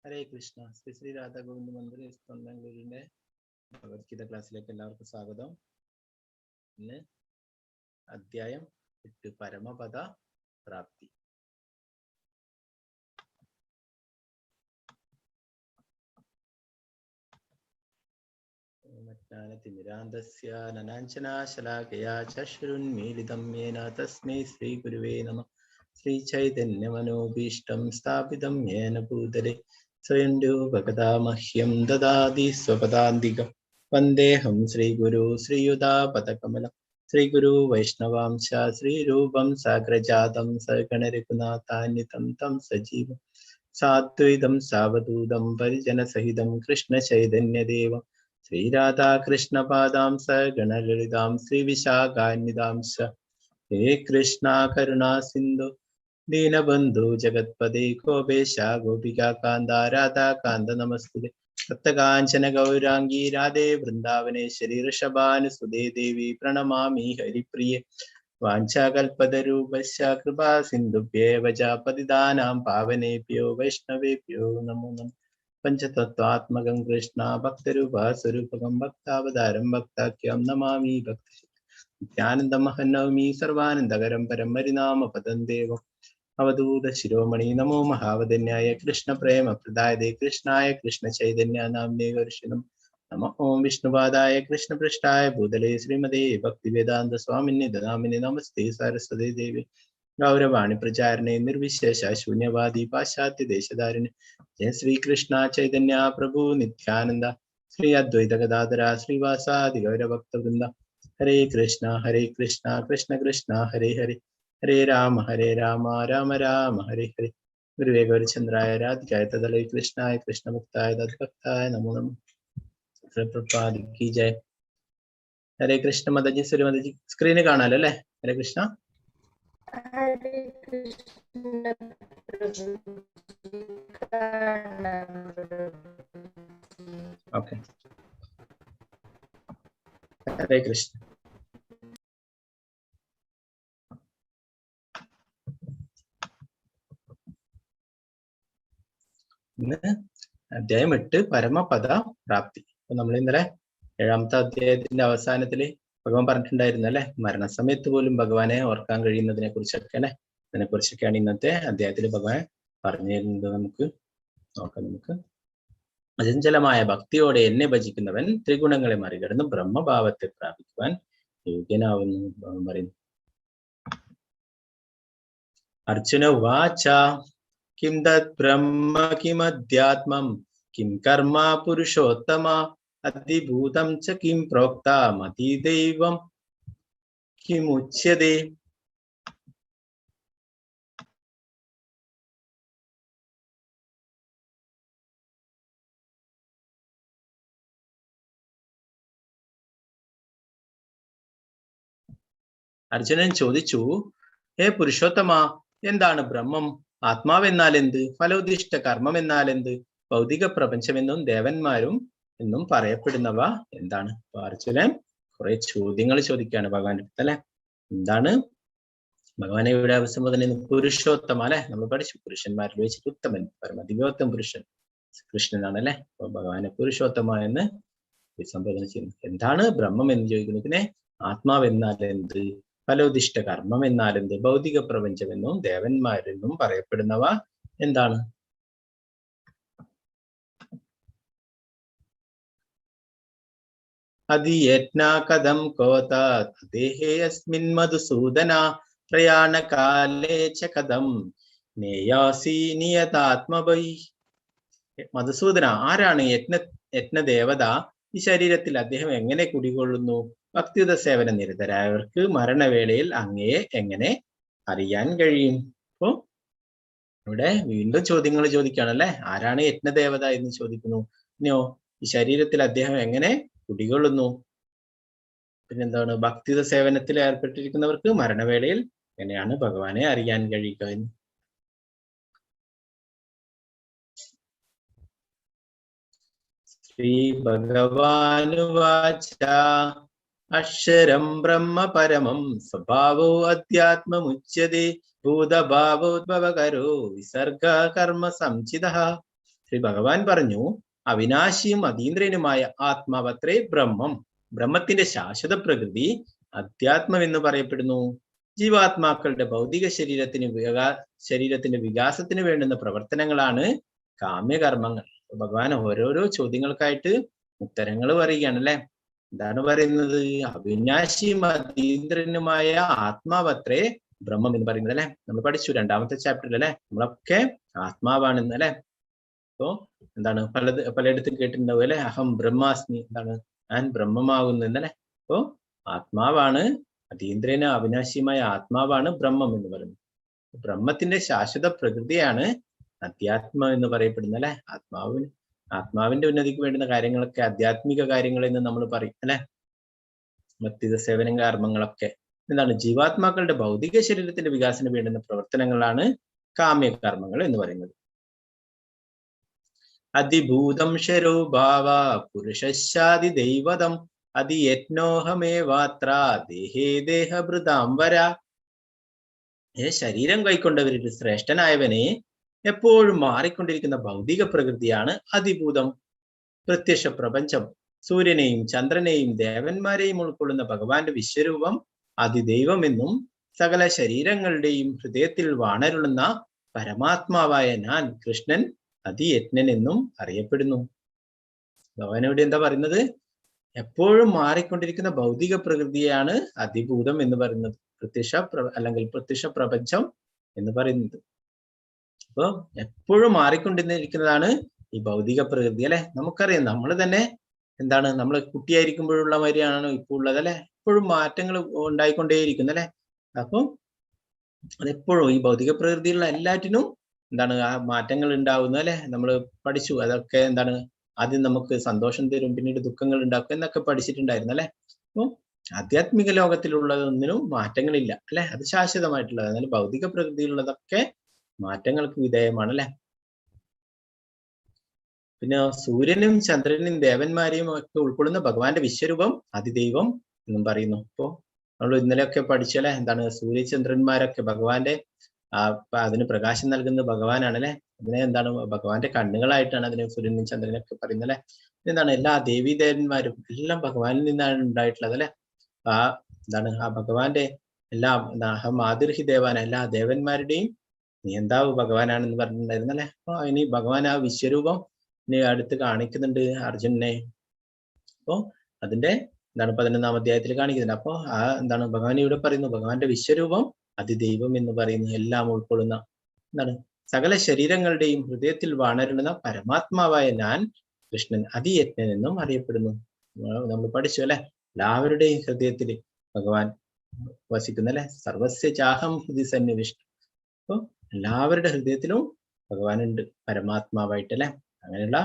ഹരേ കൃഷ്ണ. ശ്രീ ശ്രീ രാധാ ഗോവിന്ദ മന്ദിർ ബാംഗ്ലൂരിന്റെ ഭഗവത്ഗീത ക്ലാസ്സിലേക്ക് എല്ലാവർക്കും സ്വാഗതം. ഇന്ന് അധ്യായം 8 പരമപദ പ്രാപ്തി. തിമിരാന്തസ്യ നനാഞ്ജനാശലാകയാ ചക്ഷുരുന്മീലിതം യേന തസ്മൈ ശ്രീ ഗുരുവേ നമഃ. ശ്രീ ചൈതന്യമനോഭീഷ്ടം സ്ഥാപിതം യേന ഭൂതലേ സ്വയം രൂപകഥാ മഹ്യം ദദാതി സ്വപദാന്തികം. വന്ദേഹം ശ്രീഗുരു ശ്രീയുതാപദകമലം ശ്രീഗുരു വൈഷ്ണവാംശ ശ്രീരൂപം സാഗ്രജാതം സഗണരഘുനാഥാന്വിതം തം സജീവം സാദ്വൈതം സാവധൂതം പരിജനസഹിതം കൃഷ്ണ ചൈതന്യദേവം ശ്രീരാധാകൃഷ്ണപാദാം സഗണലളിതാം ശ്രീവിശാഖാന്വിതാംശ. ഹേ കൃഷ്ണ കരുണാ സിന്ധു ദീനബന്ധു ജഗത്പദേ ഗോപേശ ഗോപികാന്ത രാധാകാന്ത നമസ്തുതേ. ഭക്തകാഞ്ചന ഗൗരാംഗീ രാധേ വൃന്ദാവനേശ്വരി ഋഷഭാനുസുതേ ദേവി പ്രണമാമി ഹരിപ്രിയേ. വാഞ്ചാകൽപതരൂപസ്യ കൃപാ സിന്ധുഭ്യേവ ച പതിതാനാം പാവനേഭ്യോ വൈഷ്ണവേഭ്യോ നമോ നമഃ. പഞ്ചതത്വാത്മകം കൃഷ്ണ ഭക്തരൂപ സ്വരൂപകം ഭക്താവതാരം ഭക്താഖ്യം നമാമി ഭക്തി. നിത്യാനന്ദമഹന്നവമി സർവാനന്ദകരം പരം ഹരിനാമ പദം ദേവം അവധൂത ശിരോമണി. നമോ മഹാവദന്യായ കൃഷ്ണ പ്രേമ പ്രദായതേ കൃഷ്ണായ കൃഷ്ണ ചൈതന്യ നാമ്നേ വർഷിണം. നമ ഓം വിഷ്ണുപാദായ കൃഷ്ണപൃഷ്ഠായ ഭൂതലേ ശ്രീമതേ ഭക്തിവേദാന്ത സ്വാമിനി ദദാമിനി നമസ്തേ സരസ്വതേ ദേവി ഗൗരവാണി പ്രചാരണേ നിർവിശേഷ ശൂന്യവാദി പാശ്ചാത്യ ദേശധാരിണി. ജയ ശ്രീകൃഷ്ണ ചൈതന്യ പ്രഭു നിത്യാനന്ദ ശ്രീ അദ്വൈത ഗദാധര ശ്രീവാസാദി ഗൗരഭക്തവൃന്ദ. ഹരേ കൃഷ്ണ കൃഷ്ണ കൃഷ്ണ ഹരേ ഹരേ ഹരേ രാമ രാമ രാമ ഹരേ ഹരേ. ഗുരുവേ ഗൗരചന്ദ്രായ രാധികായ തദലേ കൃഷ്ണായ കൃഷ്ണഭക്തായ തദ്ഭക്തായ നമോ നമഃ. പ്രഭുപാദ് കി ജയ്. ഹരേ കൃഷ്ണ. മതജി സുരി മതജി സ്ക്രീന് കാണാലോ അല്ലേ? ഹരേ കൃഷ്ണ. ഓക്കെ. ഹരേ കൃഷ്ണ. ഇന്ന് അധ്യായം 8 പരമപദ പ്രാപ്തി. അപ്പൊ നമ്മൾ ഇന്നലെ 7ാമത്തെ അധ്യായത്തിന്റെ അവസാനത്തില് ഭഗവാൻ പറഞ്ഞിട്ടുണ്ടായിരുന്നു അല്ലെ, മരണസമയത്ത് പോലും ഭഗവാനെ ഓർക്കാൻ കഴിയുന്നതിനെ കുറിച്ചൊക്കെ അല്ലെ. അതിനെ കുറിച്ചൊക്കെയാണ് ഇന്നത്തെ അധ്യായത്തിൽ ഭഗവാൻ പറഞ്ഞു തരുന്നത്. നമുക്ക് നോക്കാം. നമുക്ക് അചഞ്ചലമായ ഭക്തിയോടെ എന്നെ ഭജിക്കുന്നവൻ ത്രിഗുണങ്ങളെ മറികടന്ന് ബ്രഹ്മഭാവത്തെ പ്രാപിക്കുവാൻ യോഗ്യനാവുന്നു ഭഗവാൻ പറയുന്നു. അർജുന ഉവാച കിം തത് ബ്രഹ്മ കിമധ്യാത്മം കിം കർമ്മ പുരുഷോത്തമ അധിഭൂതം ച കിം പ്രോക്തം അതിദൈവം കിമുച്യതേ. അർജുനൻ ചോദിച്ചു, ഹേ പുരുഷോത്തമ, എന്താണ് ബ്രഹ്മം? ആത്മാവ് എന്നാൽ എന്ത്? ഫലോദിഷ്ട കർമ്മം എന്നാൽ എന്ത്? ഭൗതിക പ്രപഞ്ചമെന്നും ദേവന്മാരും എന്നും പറയപ്പെടുന്നവ എന്താണ്? അർജുനൻ കുറെ ചോദ്യങ്ങൾ ചോദിക്കുകയാണ് ഭഗവാന്റെ അടുത്ത് അല്ലെ. എന്താണ് ഭഗവാനെ ഇവിടെ അഭിസംബോധന ചെയ്യുന്നത്? പുരുഷോത്തമ അല്ലെ. നമ്മൾ പഠിച്ചു പുരുഷന്മാരിൽ വെച്ചിട്ട് ഉത്തമൻ, പരമദിവ്യോത്തമ പുരുഷൻ കൃഷ്ണനാണ് അല്ലെ. അപ്പൊ ഭഗവാനെ പുരുഷോത്തമ എന്ന് അഭിസംബോധന ചെയ്യുന്നു. എന്താണ് ബ്രഹ്മം എന്ന് ചോദിക്കുന്നതിനെ ആത്മാവ് എന്നാൽ എന്ത്, ഫലോദിഷ്ട കർമ്മം എന്നാൽ എന്ത്, ഭൗതിക പ്രപഞ്ചമെന്നും ദേവന്മാരെന്നും പറയപ്പെടുന്നവ എന്താണ്? അതിയജ്ഞാകഥം കോതേഹേയസ്മിൻ മധുസൂദന പ്രയാണകാലേ ച കഥം നേയാസി നിയതാത്മഭൈ. മധുസൂദന, ആരാണ് യജ്ഞദേവത? ഈ ശരീരത്തിൽ അദ്ദേഹം എങ്ങനെ കുടികൊള്ളുന്നു? ഭക്തിയുത സേവന നിരതരായവർക്ക് മരണവേളയിൽ അങ്ങയെ എങ്ങനെ അറിയാൻ കഴിയും? അപ്പോ ഇവിടെ വീണ്ടും ചോദ്യങ്ങൾ ചോദിക്കുകയാണല്ലേ. ആരാണ് യജ്ഞദേവത എന്ന് ചോദിക്കുന്നു. ഇനിയോ ഈ ശരീരത്തിൽ അദ്ദേഹം എങ്ങനെ കുടികൊള്ളുന്നു? പിന്നെന്താണ് ഭക്തിയുത സേവനത്തിൽ ഏർപ്പെട്ടിരിക്കുന്നവർക്ക് മരണവേളയിൽ എങ്ങനെയാണ് ഭഗവാനെ അറിയാൻ കഴിയുക എന്ന്. ശ്രീ ഭഗവാനുവാച അക്ഷരം ബ്രഹ്മ പരമം സ്വഭാവോ അധ്യാത്മമുച്യതേ ഭൂതഭാവോദ്ഭവകരോ വിസർഗ കർമ്മ സംചിതഃ. ശ്രീ ഭഗവാൻ പറഞ്ഞു, അവിനാശിയും അതീന്ദ്രനുമായ ആത്മാവത്രേ ബ്രഹ്മം. ബ്രഹ്മത്തിന്റെ ശാശ്വത പ്രകൃതി അധ്യാത്മം എന്ന് പറയപ്പെടുന്നു. ജീവാത്മാക്കളുടെ ഭൗതിക ശരീരത്തിന്റെ വികാസത്തിന് വേണ്ടുന്ന പ്രവർത്തനങ്ങളാണ് കാമ്യകർമ്മങ്ങൾ. ഭഗവാൻ ഓരോരോ ചോദ്യങ്ങൾക്കായിട്ട് ഉത്തരങ്ങൾ പറയുകയാണ് അല്ലെ. എന്താണ് പറയുന്നത്? അവിനാശിയും അതീന്ദ്രനുമായ ആത്മാവത്രേ ബ്രഹ്മം എന്ന് പറയുന്നത് അല്ലെ. നമ്മൾ പഠിച്ചു രണ്ടാമത്തെ ചാപ്റ്ററിൽ അല്ലെ, നമ്മളൊക്കെ ആത്മാവാണെന്ന് അല്ലെ. അപ്പോ എന്താണ് പലയിടത്തും കേട്ടിട്ടുണ്ടാവും അല്ലെ, അഹം ബ്രഹ്മാസ്മി, എന്താണ് ഞാൻ ബ്രഹ്മമാകുന്നു എന്നല്ലേ. അപ്പോ ആത്മാവാണ് അതീന്ദ്രന് അവിനാശിയുമായ ആത്മാവാണ് ബ്രഹ്മം എന്ന് പറയുന്നത്. ബ്രഹ്മത്തിന്റെ ശാശ്വത പ്രകൃതിയാണ് അധ്യാത്മം എന്ന് പറയപ്പെടുന്നത് അല്ലെ. ആത്മാവിന്റെ ഉന്നതിക്ക് വേണ്ടുന്ന കാര്യങ്ങളൊക്കെ ആധ്യാത്മിക കാര്യങ്ങൾ എന്ന് നമ്മൾ പറയും അല്ലെ. ഭക്തിയുത സേവന കർമ്മങ്ങളൊക്കെ എന്താണ് ജീവാത്മാക്കളുടെ ഭൗതിക ശരീരത്തിന്റെ വികാസത്തിന് വേണ്ടുന്ന പ്രവർത്തനങ്ങളാണ് കാമ്യകർമ്മങ്ങൾ എന്ന് പറയുന്നത്. അതിഭൂതം ശരോഭാവ പുരുഷശാദി ദൈവതം അതിയജ്ഞോഹമേവാത്ര ദേഹേ ദേഹഭൃതാംബര. ശരീരം കൈക്കൊണ്ടവരിൽ ശ്രേഷ്ഠനായവനെ എപ്പോഴും മാറിക്കൊണ്ടിരിക്കുന്ന ഭൗതിക പ്രകൃതിയാണ് അതിഭൂതം. പ്രത്യക്ഷ പ്രപഞ്ചം സൂര്യനെയും ചന്ദ്രനെയും ദേവന്മാരെയും ഉൾക്കൊള്ളുന്ന ഭഗവാന്റെ വിശ്വരൂപം അതിദൈവമെന്നും സകല ശരീരങ്ങളുടെയും ഹൃദയത്തിൽ വാണരുളുന്ന പരമാത്മാവായ ഞാൻ കൃഷ്ണൻ അതിയജ്ഞൻ എന്നും അറിയപ്പെടുന്നു. ഭഗവാനോട് എന്താ പറയുന്നത്? എപ്പോഴും മാറിക്കൊണ്ടിരിക്കുന്ന ഭൗതിക പ്രകൃതിയാണ് അതിഭൂതം എന്ന് പറയുന്നത്, പ്രത്യക്ഷ പ്രപഞ്ചം എന്ന് പറയുന്നത്. അപ്പൊ എപ്പോഴും മാറിക്കൊണ്ടിരിക്കുന്നതാണ് ഈ ഭൗതിക പ്രകൃതി അല്ലെ. നമുക്കറിയാം, നമ്മൾ തന്നെ എന്താണ്, നമ്മൾ കുട്ടിയായിരിക്കുമ്പോഴുള്ള മാതിരിയാണോ ഇപ്പോൾ ഉള്ളത് അല്ലെ. എപ്പോഴും മാറ്റങ്ങൾ ഉണ്ടായിക്കൊണ്ടേയിരിക്കുന്നു അല്ലെ. അപ്പം അതെപ്പോഴും ഈ ഭൗതിക പ്രകൃതിയുള്ള എല്ലാറ്റിനും എന്താണ് ആ മാറ്റങ്ങൾ ഉണ്ടാവുന്നു അല്ലെ. നമ്മൾ പഠിച്ചു അതൊക്കെ എന്താണ്, ആദ്യം നമുക്ക് സന്തോഷം തരും, പിന്നീട് ദുഃഖങ്ങൾ ഉണ്ടാക്കും എന്നൊക്കെ പഠിച്ചിട്ടുണ്ടായിരുന്നു അല്ലെ. അപ്പോൾ ആധ്യാത്മിക ലോകത്തിലുള്ളതൊന്നിനും മാറ്റങ്ങളില്ല അല്ലെ, അത് ശാശ്വതമായിട്ടുള്ളത്. എന്നാൽ ഭൗതിക പ്രകൃതിയിലുള്ളതൊക്കെ മാറ്റങ്ങൾക്ക് വിധേയമാണ് അല്ലെ. പിന്നെ സൂര്യനും ചന്ദ്രനും ദേവന്മാരെയും ഒക്കെ ഉൾക്കൊള്ളുന്ന ഭഗവാന്റെ വിശ്വരൂപം അതിദൈവം എന്നും പറയുന്നു. ഇപ്പോ നമ്മൾ ഇന്നലെയൊക്കെ പഠിച്ചല്ലേ, എന്താണ് സൂര്യചന്ദ്രന്മാരൊക്കെ ഭഗവാന്റെ അതിന് പ്രകാശം നൽകുന്നത് ഭഗവാനാണ് അല്ലെ. അതിനെ എന്താണ് ഭഗവാന്റെ കണ്ണുകളായിട്ടാണ് അതിനെ സൂര്യനും ചന്ദ്രനൊക്കെ പറയുന്നത് അല്ലെ. എന്താണ് എല്ലാ ദേവീദേവന്മാരും എല്ലാം ഭഗവാനിൽ നിന്നാണ് ഉണ്ടായിട്ടുള്ളത് അല്ലെ. എന്താണ് ആ ഭഗവാന്റെ എല്ലാം അഹം ആദിർഹി ദേവാന, എല്ലാ ദേവന്മാരുടെയും നിയന്താവ് ഭഗവാനാണെന്ന് പറഞ്ഞിട്ടുണ്ടായിരുന്നു അല്ലെ. അപ്പൊ ഇനി ഭഗവാൻ ആ വിശ്വരൂപം ഇനി അടുത്ത് കാണിക്കുന്നുണ്ട് അർജുനനെ. അപ്പോ അതിന്റെ എന്താണ് 11-ാം അധ്യായത്തിൽ കാണിക്കുന്നുണ്ട്. അപ്പോ എന്താണ് ഭഗവാൻ ഇവിടെ പറയുന്നു, ഭഗവാന്റെ വിശ്വരൂപം അതിദൈവം എന്ന് പറയുന്നു, എല്ലാം ഉൾക്കൊള്ളുന്ന എന്താണ് സകല ശരീരങ്ങളുടെയും ഹൃദയത്തിൽ വാണരുളുന്ന പരമാത്മാവായ ഞാൻ കൃഷ്ണൻ അതിയജ്ഞൻ എന്നും അറിയപ്പെടുന്നു. നമ്മൾ പഠിച്ചു അല്ലെ, എല്ലാവരുടെയും ഹൃദയത്തിൽ ഭഗവാൻ വസിക്കുന്ന അല്ലെ. സർവസ്യ ചാഹം ഹൃദി സന്നിവിഷ്ടം. അപ്പൊ എല്ലാവരുടെ ഹൃദയത്തിലും ഭഗവാനുണ്ട് പരമാത്മാവായിട്ട് അല്ലെ. അങ്ങനെയുള്ള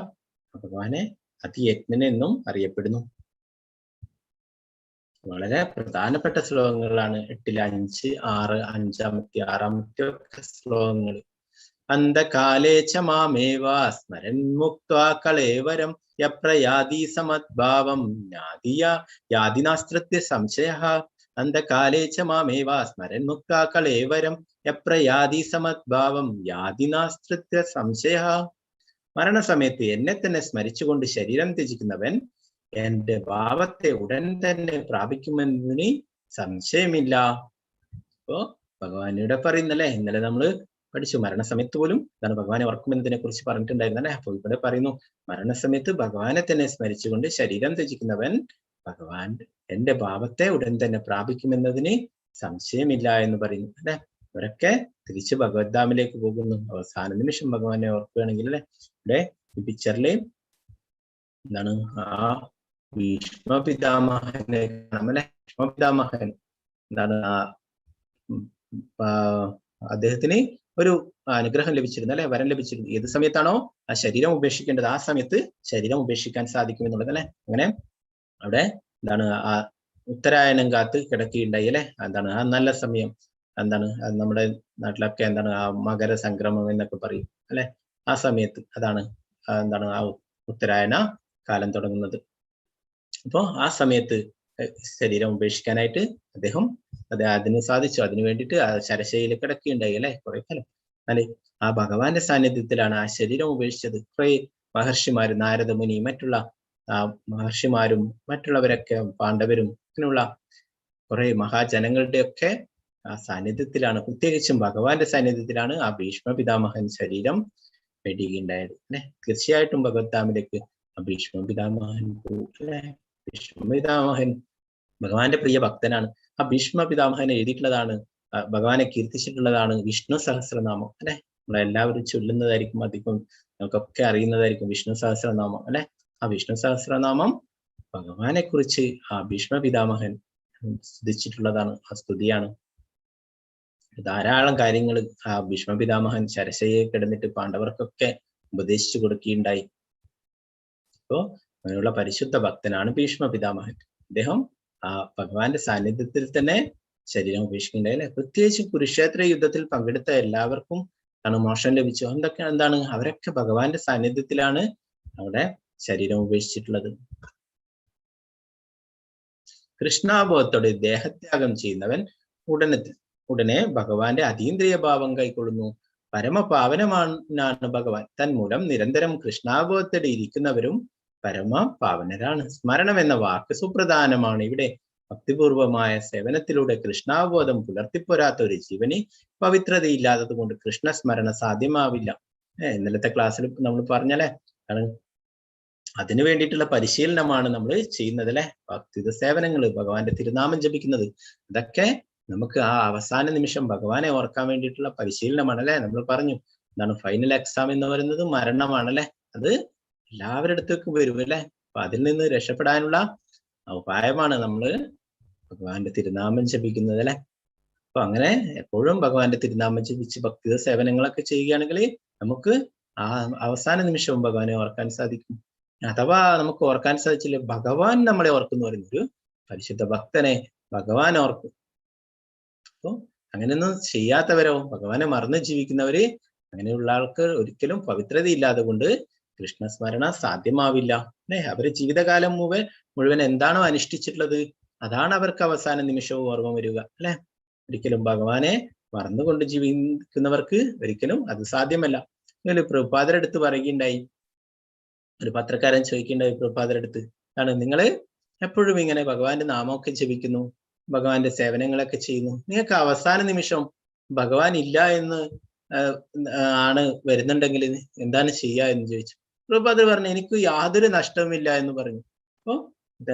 ഭഗവാനെ അതിയജ്ഞൻ എന്നും അറിയപ്പെടുന്നു. വളരെ പ്രധാനപ്പെട്ട ശ്ലോകങ്ങളാണ് 8, 5, 6, 5-ാമത്തെ 6-ാമത്തെ ഒക്കെ ശ്ലോകങ്ങൾ. അന്ധകാലേച്ച മാമേവ സ്മരൻ മുക്ത്വാ കളേവരം യപ്രയാതി സമദ്ഭാവം യാതിനാസ്ത്രത്യ സംശയഃ. അന്ധകാലേച്ച മാമേവ സ്മരൻ മുക്ത്വാ കളേവരം യപ്രയാതി സമദ്ഭാവം യാതിനാസ്ത്രത്യ സംശയഃ. മരണസമയത്ത് എന്നെ തന്നെ സ്മരിച്ചുകൊണ്ട് ശരീരം ത്യജിക്കുന്നവൻ എന്റെ ഭാവത്തെ ഉടൻ തന്നെ പ്രാപിക്കുമെന്നതിന് സംശയമില്ല. അപ്പോ ഭഗവാനിവിടെ പറയുന്നല്ലേ, ഇന്നലെ നമ്മള് പഠിച്ചു മരണസമയത്ത് പോലും എന്താണ് ഭഗവാനെ ഓർക്കുമെന്നതിനെ കുറിച്ച് പറഞ്ഞിട്ടുണ്ടായിരുന്നല്ലേ. അപ്പൊ ഇവിടെ പറയുന്നു, മരണസമയത്ത് ഭഗവാനെ തന്നെ സ്മരിച്ചുകൊണ്ട് ശരീരം ത്യജിക്കുന്നവൻ ഭഗവാൻ എന്റെ ഭാവത്തെ ഉടൻ തന്നെ പ്രാപിക്കുമെന്നതിന് സംശയമില്ല എന്ന് പറയുന്നു അല്ലെ. അവരൊക്കെ തിരിച്ച് ഭഗവദ്ധാമിലേക്ക് പോകുന്നു. അവസാന നിമിഷം ഭഗവാനെ ഓർക്കുകയാണെങ്കിൽ അല്ലെ. ഇവിടെ ഈ പിക്ചറില് എന്താണ് ആ ഭീഷ്മപിതാമഹനെ കാണാമല്ലേ. ഭീഷ്മപിതാമഹൻ എന്താണ് അദ്ദേഹത്തിന് ഒരു അനുഗ്രഹം ലഭിച്ചിരുന്നു അല്ലെ, വരം ലഭിച്ചിരുന്നു. ഏത് സമയത്താണോ ആ ശരീരം ഉപേക്ഷിക്കേണ്ടത് ആ സമയത്ത് ശരീരം ഉപേക്ഷിക്കാൻ സാധിക്കും എന്നുള്ളത് അല്ലെ. അങ്ങനെ അവിടെ എന്താണ് ആ ഉത്തരായനം കാത്ത് കിടക്കുകയുണ്ടായി അല്ലെ. എന്താണ് ആ നല്ല സമയം, എന്താണ് നമ്മുടെ നാട്ടിലൊക്കെ എന്താണ് ആ മകര സംക്രമം എന്നൊക്കെ പറയും അല്ലെ. ആ സമയത്ത് അതാണ് എന്താണ് ആ ഉത്തരായന കാലം തുടങ്ങുന്നത്. അപ്പോ ആ സമയത്ത് ശരീരം ഉപേക്ഷിക്കാനായിട്ട് അദ്ദേഹം അതിന് സാധിച്ചു. അതിനു വേണ്ടിയിട്ട് ശരശയിൽ കിടക്കുകയുണ്ടായി അല്ലെ കുറെ കാലം. അല്ലെ ആ ഭഗവാന്റെ സാന്നിധ്യത്തിലാണ് ആ ശരീരം ഉപേക്ഷിച്ചത്. കുറെ മഹർഷിമാര്, നാരദ മുനി, മറ്റുള്ള മഹർഷിമാരും മറ്റുള്ളവരൊക്കെ, പാണ്ഡവരും, അങ്ങനെയുള്ള കുറെ മഹാജനങ്ങളുടെ ഒക്കെ ആ സാന്നിധ്യത്തിലാണ്, പ്രത്യേകിച്ചും ഭഗവാന്റെ സാന്നിധ്യത്തിലാണ് ആ ഭീഷ്മ പിതാമഹൻ ശരീരം വെടിയുകയുണ്ടായത് അല്ലെ. തീർച്ചയായിട്ടും ഭഗവത്ധാമിലേക്ക് ആ ഭീഷ്മ പിതാമഹൻ അല്ലെ. ഭീഷ്മ പിതാമഹൻ ഭഗവാന്റെ പ്രിയ ഭക്തനാണ്. ആ ഭീഷ്മ പിതാമഹൻ എഴുതിയിട്ടുള്ളതാണ്, ഭഗവാനെ കീർത്തിച്ചിട്ടുള്ളതാണ് വിഷ്ണു സഹസ്രനാമം അല്ലെ. നമ്മളെല്ലാവരും ചൊല്ലുന്നതായിരിക്കും, അധികം നമുക്കൊക്കെ അറിയുന്നതായിരിക്കും വിഷ്ണു സഹസ്രനാമം അല്ലെ. ആ വിഷ്ണു സഹസ്രനാമം ഭഗവാനെ കുറിച്ച് ആ ഭീഷ്മ പിതാമഹൻ സ്തുതിച്ചിട്ടുള്ളതാണ്, ആ സ്തുതിയാണ്. ധാരാളം കാര്യങ്ങൾ ആ ഭീഷ്മ പിതാമഹൻ ശരശയെ കിടന്നിട്ട് പാണ്ഡവർക്കൊക്കെ ഉപദേശിച്ചു കൊടുക്കുകയുണ്ടായി. അപ്പോ അങ്ങനെയുള്ള പരിശുദ്ധ ഭക്തനാണ് ഭീഷ്മ പിതാമഹൻ. അദ്ദേഹം ആ ഭഗവാന്റെ സാന്നിധ്യത്തിൽ തന്നെ ശരീരം ഉപേക്ഷിക്കുന്നുണ്ടായി അല്ലെ. പ്രത്യേകിച്ച് കുരുക്ഷേത്ര യുദ്ധത്തിൽ പങ്കെടുത്ത എല്ലാവർക്കും മോക്ഷം ലഭിച്ചു. എന്താണ് അവരൊക്കെ ഭഗവാന്റെ സാന്നിധ്യത്തിലാണ് അവിടെ ശരീരം ഉപേക്ഷിച്ചിട്ടുള്ളത്. കൃഷ്ണാബോധത്തോടെ ദേഹത്യാഗം ചെയ്യുന്നവൻ ഉടനെ ഭഗവാന്റെ അതീന്ദ്രിയ ഭാവം കൈക്കൊള്ളുന്നു. പരമപാവനമാണ് ഭഗവാൻ. തന്മൂലം നിരന്തരം കൃഷ്ണാബോധത്തോടെ ഇരിക്കുന്നവരും പരമപാവനരാണ്. സ്മരണം എന്ന വാക്ക് സുപ്രധാനമാണ് ഇവിടെ. ഭക്തിപൂർവമായ സേവനത്തിലൂടെ കൃഷ്ണാബോധം പുലർത്തിപ്പോരാത്ത ഒരു ജീവന് പവിത്രതയില്ലാത്തത് കൊണ്ട് കൃഷ്ണസ്മരണ സാധ്യമാവില്ല. ഇന്നലത്തെ ക്ലാസ്സിൽ നമ്മൾ പറഞ്ഞല്ലേ, അതിനു വേണ്ടിയിട്ടുള്ള പരിശീലനമാണ് നമ്മൾ ചെയ്യുന്നത് അല്ലെ. ഭക്തിത സേവനങ്ങൾ, ഭഗവാന്റെ തിരുനാമം ജപിക്കുന്നത്, ഇതൊക്കെ നമുക്ക് ആ അവസാന നിമിഷം ഭഗവാനെ ഓർക്കാൻ വേണ്ടിയിട്ടുള്ള പരിശീലനമാണ് അല്ലെ. നമ്മൾ പറഞ്ഞു എന്താണ് ഫൈനൽ എക്സാം എന്ന് പറയുന്നത് മരണമാണല്ലേ. അത് എല്ലാവരുടെ അടുത്തേക്കും വരും അല്ലെ. അപ്പൊ അതിൽ നിന്ന് രക്ഷപ്പെടാനുള്ള ഉപായമാണ് നമ്മൾ ഭഗവാന്റെ തിരുനാമം ജപിക്കുന്നത് അല്ലെ. അപ്പൊ അങ്ങനെ എപ്പോഴും ഭഗവാന്റെ തിരുനാമം ജപിച്ച് ഭക്തിത സേവനങ്ങളൊക്കെ ചെയ്യുകയാണെങ്കിൽ നമുക്ക് ആ അവസാന നിമിഷവും ഭഗവാനെ ഓർക്കാൻ സാധിക്കും. അഥവാ നമുക്ക് ഓർക്കാൻ സാധിച്ചില്ല, ഭഗവാൻ നമ്മളെ ഓർക്കുന്നു പറയുന്നൊരു പരിശുദ്ധ ഭക്തനെ ഭഗവാൻ ഓർക്കും. അപ്പൊ അങ്ങനെയൊന്നും ചെയ്യാത്തവരോ, ഭഗവാനെ മറന്ന് ജീവിക്കുന്നവര്, അങ്ങനെയുള്ള ആൾക്ക് ഒരിക്കലും പവിത്രത ഇല്ലാതെ കൊണ്ട് കൃഷ്ണസ്മരണ സാധ്യമാവില്ല അല്ലെ. അവര് ജീവിതകാലം മുഴുവൻ എന്താണോ അനുഷ്ഠിച്ചിട്ടുള്ളത് അതാണ് അവർക്ക് അവസാന നിമിഷവും ഓർമ്മ വരിക അല്ലെ. ഒരിക്കലും ഭഗവാനെ മറന്നുകൊണ്ട് ജീവിക്കുന്നവർക്ക് ഒരിക്കലും അത് സാധ്യമല്ല. പ്രഭുപാദരുടെ അടുത്ത് പറയുകയുണ്ടായി, ഒരു പത്രക്കാരൻ ചോദിക്കേണ്ടായി പ്രഭുപാദരുടെ അടുത്ത്, നിങ്ങള് എപ്പോഴും ഇങ്ങനെ ഭഗവാന്റെ നാമമൊക്കെ ജപിക്കുന്നു, ഭഗവാന്റെ സേവനങ്ങളൊക്കെ ചെയ്യുന്നു, നിങ്ങൾക്ക് അവസാന നിമിഷം ഭഗവാൻ ഇല്ല എന്ന് ആണ് വരുന്നുണ്ടെങ്കിൽ എന്താണ് ചെയ്യുക എന്ന് ചോദിച്ചു. പ്രഭുപാദർ പറഞ്ഞു, എനിക്ക് യാതൊരു നഷ്ടവുമില്ല എന്ന് പറഞ്ഞു. അപ്പൊ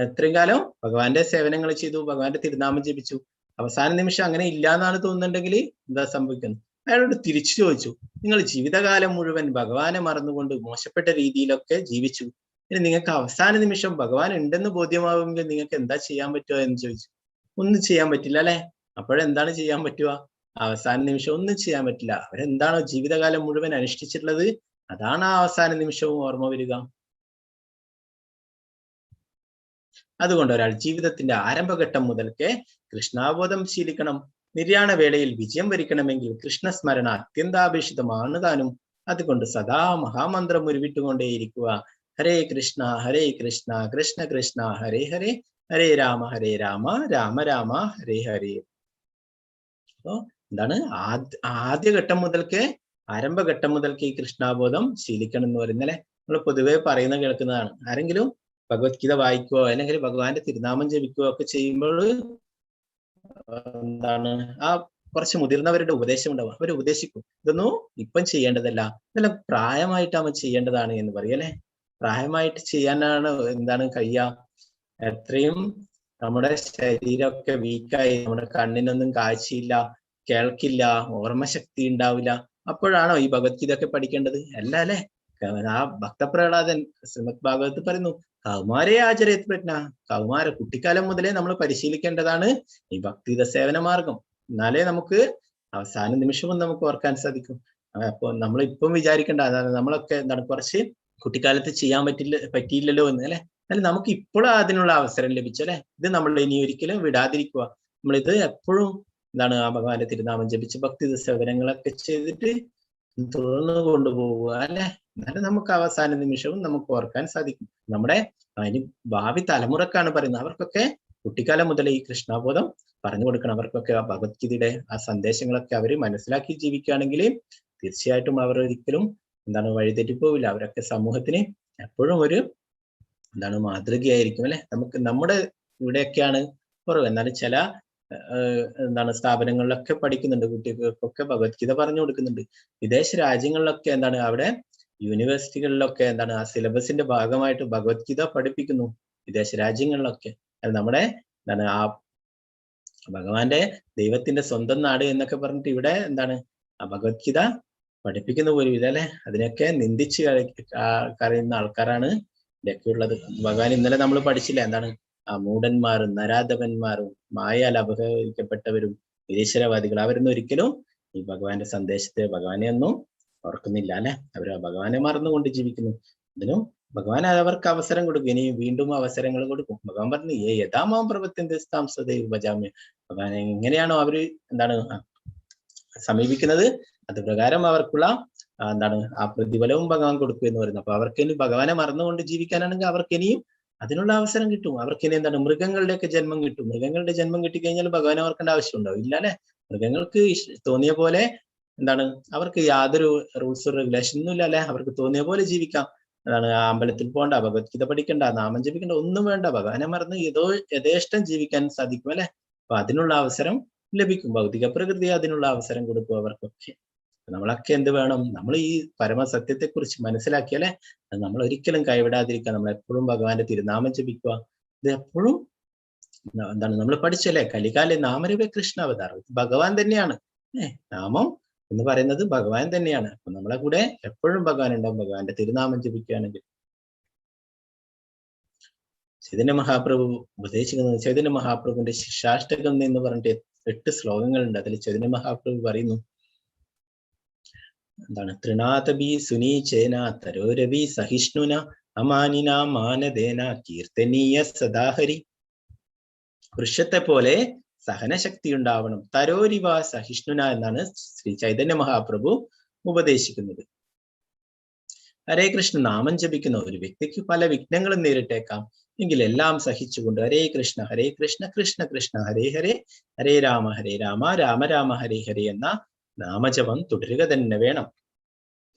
എത്രയും കാലം ഭഗവാന്റെ സേവനങ്ങൾ ചെയ്തു, ഭഗവാന്റെ തിരുനാമം ജപിച്ചു, അവസാന നിമിഷം അങ്ങനെ ഇല്ല എന്നാണ് തോന്നുന്നുണ്ടെങ്കിൽ എന്താ സംഭവിക്കുന്നത്? അയാളോട് തിരിച്ചു ചോദിച്ചു, നിങ്ങൾ ജീവിതകാലം മുഴുവൻ ഭഗവാനെ മറന്നുകൊണ്ട് മോശപ്പെട്ട രീതിയിലൊക്കെ ജീവിച്ചു, ഇനി നിങ്ങൾക്ക് അവസാന നിമിഷം ഭഗവാൻ ഉണ്ടെന്ന് ബോധ്യമാവുമെങ്കിൽ നിങ്ങൾക്ക് എന്താ ചെയ്യാൻ പറ്റുക എന്ന് ചോദിച്ചു. ഒന്നും ചെയ്യാൻ പറ്റില്ല അല്ലെ. അപ്പോഴെന്താണ് ചെയ്യാൻ പറ്റുക? അവസാന നിമിഷം ഒന്നും ചെയ്യാൻ പറ്റില്ല. അവരെന്താണോ ജീവിതകാലം മുഴുവൻ അനുഷ്ഠിച്ചിട്ടുള്ളത് അതാണ് ആ അവസാന നിമിഷവും ഓർമ്മ വരിക. അതുകൊണ്ട് ഒരാൾ ജീവിതത്തിന്റെ ആരംഭഘട്ടം മുതൽക്കേ കൃഷ്ണാബോധം ശീലിക്കണം. നിര്യാണ വേളയിൽ വിജയം വരിക്കണമെങ്കിൽ കൃഷ്ണസ്മരണ അത്യന്താപേക്ഷിതമാണ് താനും. അതുകൊണ്ട് സദാ മഹാമന്ത്രം ഉരുവിട്ടുകൊണ്ടേയിരിക്കുക. ഹരേ കൃഷ്ണ കൃഷ്ണ കൃഷ്ണ ഹരേ ഹരേ, ഹരേ രാമ രാമ രാമ ഹരേ ഹരേ. അപ്പോ എന്താണ് ആദ്യഘട്ടം മുതൽക്കേ, ആരംഭഘട്ടം മുതൽക്കേ ഈ കൃഷ്ണാബോധം ശീലിക്കണം എന്ന് പറയുന്നല്ലേ. നമ്മൾ പൊതുവെ പറയുന്ന കേൾക്കുന്നതാണ്. ആരെങ്കിലും ഭഗവത്ഗീത വായിക്കുകയോ അല്ലെങ്കിൽ ഭഗവാന്റെ തിരുനാമം ജപിക്കുകയോ ഒക്കെ ചെയ്യുമ്പോൾ എന്താണ് ആ കുറച്ച് മുതിർന്നവരുടെ ഉപദേശം ഉണ്ടാവും. അവർ ഉപദേശിക്കും, ഇതൊന്നും ഇപ്പം ചെയ്യേണ്ടതല്ല, ഇതെല്ലാം പ്രായമായിട്ടാവുമ്പോൾ ചെയ്യേണ്ടതാണ് എന്ന് പറയും അല്ലെ. പ്രായമായിട്ട് ചെയ്യാനാണ് എന്താണ് കഴിയുക? എത്രയും നമ്മുടെ ശരീരമൊക്കെ വീക്കായി, നമ്മുടെ കണ്ണിനൊന്നും കാഴ്ചയില്ല, കേൾക്കില്ല, ഓർമ്മശക്തി ഉണ്ടാവില്ല, അപ്പോഴാണോ ഈ ഭഗവത്ഗീത ഒക്കെ പഠിക്കേണ്ടത്? അല്ല അല്ലെ. ആ ഭക്തപ്രഹ്ലാദൻ ശ്രീമദ് ഭാഗവത് പറയുന്നു, കൗമാരെ ആചരയത് പ്രജ്ഞ. കൗമാര കുട്ടിക്കാലം മുതലേ നമ്മൾ പരിശീലിക്കേണ്ടതാണ് ഈ ഭക്തിയുടെ സേവന മാർഗം. എന്നാലേ നമുക്ക് അവസാന നിമിഷവും നമുക്ക് ഓർക്കാൻ സാധിക്കും. അപ്പൊ നമ്മൾ ഇപ്പം വിചാരിക്കേണ്ട അതാണ്, നമ്മളൊക്കെ എന്താണ് കുറച്ച് കുട്ടിക്കാലത്ത് ചെയ്യാൻ പറ്റിയില്ലല്ലോ എന്ന് അല്ലെ. അല്ലെ നമുക്ക് ഇപ്പോഴും അതിനുള്ള അവസരം ലഭിച്ചല്ലേ. ഇത് നമ്മൾ ഇനി ഒരിക്കലും വിടാതിരിക്കുക. നമ്മളിത് എപ്പോഴും എന്താണ് ആ ഭഗവാന്റെ തിരുനാമം ജപിച്ച് ഭക്തി സേവനങ്ങളൊക്കെ ചെയ്തിട്ട് തുടർന്ന് കൊണ്ടുപോവുക അല്ലെ. എന്നാലും നമുക്ക് അവസാന നിമിഷവും നമുക്ക് ഓർക്കാൻ സാധിക്കും. നമ്മുടെ അതിന് ഭാവി തലമുറക്കാണ് പറയുന്നത്. അവർക്കൊക്കെ കുട്ടിക്കാലം മുതൽ ഈ കൃഷ്ണബോധം പറഞ്ഞു കൊടുക്കണം. അവർക്കൊക്കെ ആ ഭഗവത്ഗീതയുടെ ആ സന്ദേശങ്ങളൊക്കെ അവർ മനസ്സിലാക്കി ജീവിക്കുകയാണെങ്കിൽ തീർച്ചയായിട്ടും അവർ ഒരിക്കലും എന്താണ് വഴിതെറ്റിപ്പോവില്ല. അവരൊക്കെ സമൂഹത്തിന് എപ്പോഴും ഒരു എന്താണ് മാതൃകയായിരിക്കും അല്ലെ. നമുക്ക് നമ്മുടെ ഇവിടെയൊക്കെയാണ് കുറവ്. എന്നാലും ചില എന്താണ് സ്ഥാപനങ്ങളിലൊക്കെ പഠിക്കുന്നുണ്ട്, കുട്ടികൾക്കൊക്കെ ഭഗവത്ഗീത പറഞ്ഞു കൊടുക്കുന്നുണ്ട്. വിദേശ രാജ്യങ്ങളിലൊക്കെ എന്താണ് അവിടെ യൂണിവേഴ്സിറ്റികളിലൊക്കെ എന്താണ് ആ സിലബസിന്റെ ഭാഗമായിട്ട് ഭഗവത്ഗീത പഠിപ്പിക്കുന്നു വിദേശ രാജ്യങ്ങളിലൊക്കെ. അത് നമ്മുടെ എന്താണ് ആ ഭഗവാന്റെ ദൈവത്തിന്റെ സ്വന്തം നാട് എന്നൊക്കെ പറഞ്ഞിട്ട് ഇവിടെ എന്താണ് ആ ഭഗവത്ഗീത പഠിപ്പിക്കുന്ന പോലും ഇതല്ലേ. അതിനൊക്കെ നിന്ദിച്ച് കരയുന്ന ആൾക്കാരാണ് ഇതൊക്കെ ഉള്ളത്. ഭഗവാൻ ഇന്നലെ നമ്മൾ പഠിച്ചില്ല എന്താണ് ആ മൂഢന്മാരും നരാധവന്മാരും മായാൽ അപഹരിക്കപ്പെട്ടവരും നിരീശ്വരവാദികൾ അവരൊന്നും ഒരിക്കലും ഈ ഭഗവാന്റെ സന്ദേശത്തെ ഭഗവാനെ ഒന്നും ഓർക്കുന്നില്ല അല്ലെ. അവർ ഭഗവാനെ മറന്നുകൊണ്ട് ജീവിക്കുന്നു. ഇതിനും ഭഗവാൻ അവർക്ക് അവസരം കൊടുക്കും, ഇനി വീണ്ടും അവസരങ്ങൾ കൊടുക്കും. ഭഗവാൻ പറഞ്ഞു യഥാമാം പ്രപത്യന്തെ താം സദൈവ ഭജാമ്യം. ഭഗവാൻ എങ്ങനെയാണോ അവര് എന്താണ് സമീപിക്കുന്നത് അത് പ്രകാരം അവർക്കുള്ള എന്താണ് ആ പ്രതിഫലവും ഭഗവാൻ കൊടുക്കും എന്ന് പറയുന്നത്. അപ്പൊ അവർക്ക് ഇനി ഭഗവാനെ മറന്നുകൊണ്ട് ജീവിക്കാനാണെങ്കിൽ അവർക്ക് ഇനിയും അതിനുള്ള അവസരം കിട്ടും. അവർക്ക് ഇനി എന്താണ് മൃഗങ്ങളുടെയൊക്കെ ജന്മം കിട്ടും. മൃഗങ്ങളുടെ ജന്മം കിട്ടിക്കഴിഞ്ഞാൽ ഭഗവാനെ ഓർക്കേണ്ട ആവശ്യമുണ്ടോ? ഇല്ല അല്ലെ. മൃഗങ്ങൾക്ക് തോന്നിയ പോലെ എന്താണ് അവർക്ക് യാതൊരു റൂൾസ് റെഗുലേഷനും ഇല്ല അല്ലെ. അവർക്ക് തോന്നിയ പോലെ ജീവിക്കാം. അതാണ് അമ്പലത്തിൽ പോകണ്ട, ഭഗവത്ഗീത പഠിക്കണ്ട, നാമം ജപിക്കണ്ട, ഒന്നും വേണ്ട. ഭഗവാനെ മറന്ന് യഥേഷ്ടം ജീവിക്കാൻ സാധിക്കും അല്ലെ. അപ്പൊ അതിനുള്ള അവസരം ലഭിക്കും. ഭൗതിക പ്രകൃതി അതിനുള്ള അവസരം കൊടുക്കും അവർക്കൊക്കെ. നമ്മളൊക്കെ എന്ത് വേണം? നമ്മൾ ഈ പരമസത്യത്തെ കുറിച്ച് മനസ്സിലാക്കിയാലേ നമ്മൾ ഒരിക്കലും കൈവിടാതിരിക്കുക. നമ്മൾ എപ്പോഴും ഭഗവാന്റെ തിരുനാമം ജപിക്കുക. ഇത് എപ്പോഴും എന്താണ് നമ്മൾ പഠിച്ചല്ലേ, കലികാലെ നാമരൂപേ കൃഷ്ണ അവതാരം ഭഗവാൻ തന്നെയാണ്. നാമം എന്ന് പറയുന്നത് ഭഗവാൻ തന്നെയാണ്. അപ്പൊ നമ്മളെ കൂടെ എപ്പോഴും ഭഗവാൻ ഉണ്ടാവും ഭഗവാന്റെ തിരുനാമം ജപിക്കുകയാണെങ്കിൽ. ചൈതന്യ മഹാപ്രഭു ഉപദേശിക്കുന്നത്, ചൈതന്യ മഹാപ്രഭുവിന്റെ ശിക്ഷാഷ്ടകം എന്ന് പറഞ്ഞിട്ട് 8 ശ്ലോകങ്ങളുണ്ട്. അതിൽ ചൈതന്യ മഹാപ്രഭു പറയുന്നു എന്താണ് തൃണാതബി സുനീചേന തരോരവി സഹിഷ്ണുന അമാനിന മാനദേന കീർത്തനീയ സദാഹരി. വൃക്ഷത്തെ പോലെ സഹനശക്തി ഉണ്ടാവണം. തരോരിവ സഹിഷ്ണുന എന്നാണ് ശ്രീ ചൈതന്യ മഹാപ്രഭു ഉപദേശിക്കുന്നത്. ഹരേ കൃഷ്ണ നാമം ജപിക്കുന്ന ഒരു വ്യക്തിക്ക് പല വിഘ്നങ്ങളും നേരിട്ടേക്കാം. എങ്കിൽ എല്ലാം സഹിച്ചുകൊണ്ട് ഹരേ കൃഷ്ണ കൃഷ്ണ കൃഷ്ണ ഹരേ ഹരേ ഹരേ രാമ രാമ രാമ ഹരേ ഹരേ എന്ന നാമജപം തുടരുക തന്നെ വേണം.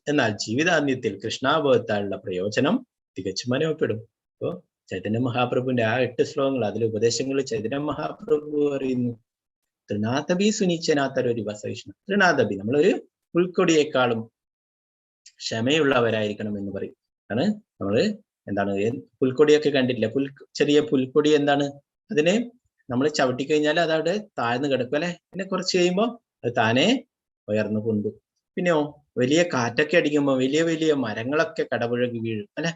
എന്നാൽ ജീവിതാന്ത്യത്തിൽ കൃഷ്ണാബോധത്താലുള്ള പ്രയോജനം തികച്ചും അനുഭവപ്പെടും. അപ്പോ ചൈതന്യ മഹാപ്രഭുവിന്റെ ആ 8 ശ്ലോകങ്ങൾ, അതിലെ ഉപദേശങ്ങൾ ചൈതന്യ മഹാപ്രഭു പറയുന്നു തൃണാതബി സുനിച്ചനാത്തരൊരു വസവിഷ്ണു. തൃണാതബി നമ്മളൊരു പുൽക്കൊടിയേക്കാളും ക്ഷമയുള്ളവരായിരിക്കണം എന്ന് പറയും. ആണ് നമ്മള് എന്താണ് പുൽക്കൊടിയൊക്കെ കണ്ടിട്ടില്ല. ചെറിയ പുൽക്കൊടി എന്താണ്, അതിനെ നമ്മൾ ചവിട്ടിക്കഴിഞ്ഞാൽ അതവിടെ താഴ്ന്നു കിടക്കും അല്ലെ. പിന്നെ കുറച്ച് കഴിയുമ്പോൾ അത് താനെ ഉയർന്നു പൊന്തും. പിന്നെയോ വലിയ കാറ്റൊക്കെ അടിക്കുമ്പോൾ വലിയ വലിയ മരങ്ങളൊക്കെ കടപുഴകി വീഴും അല്ലെ.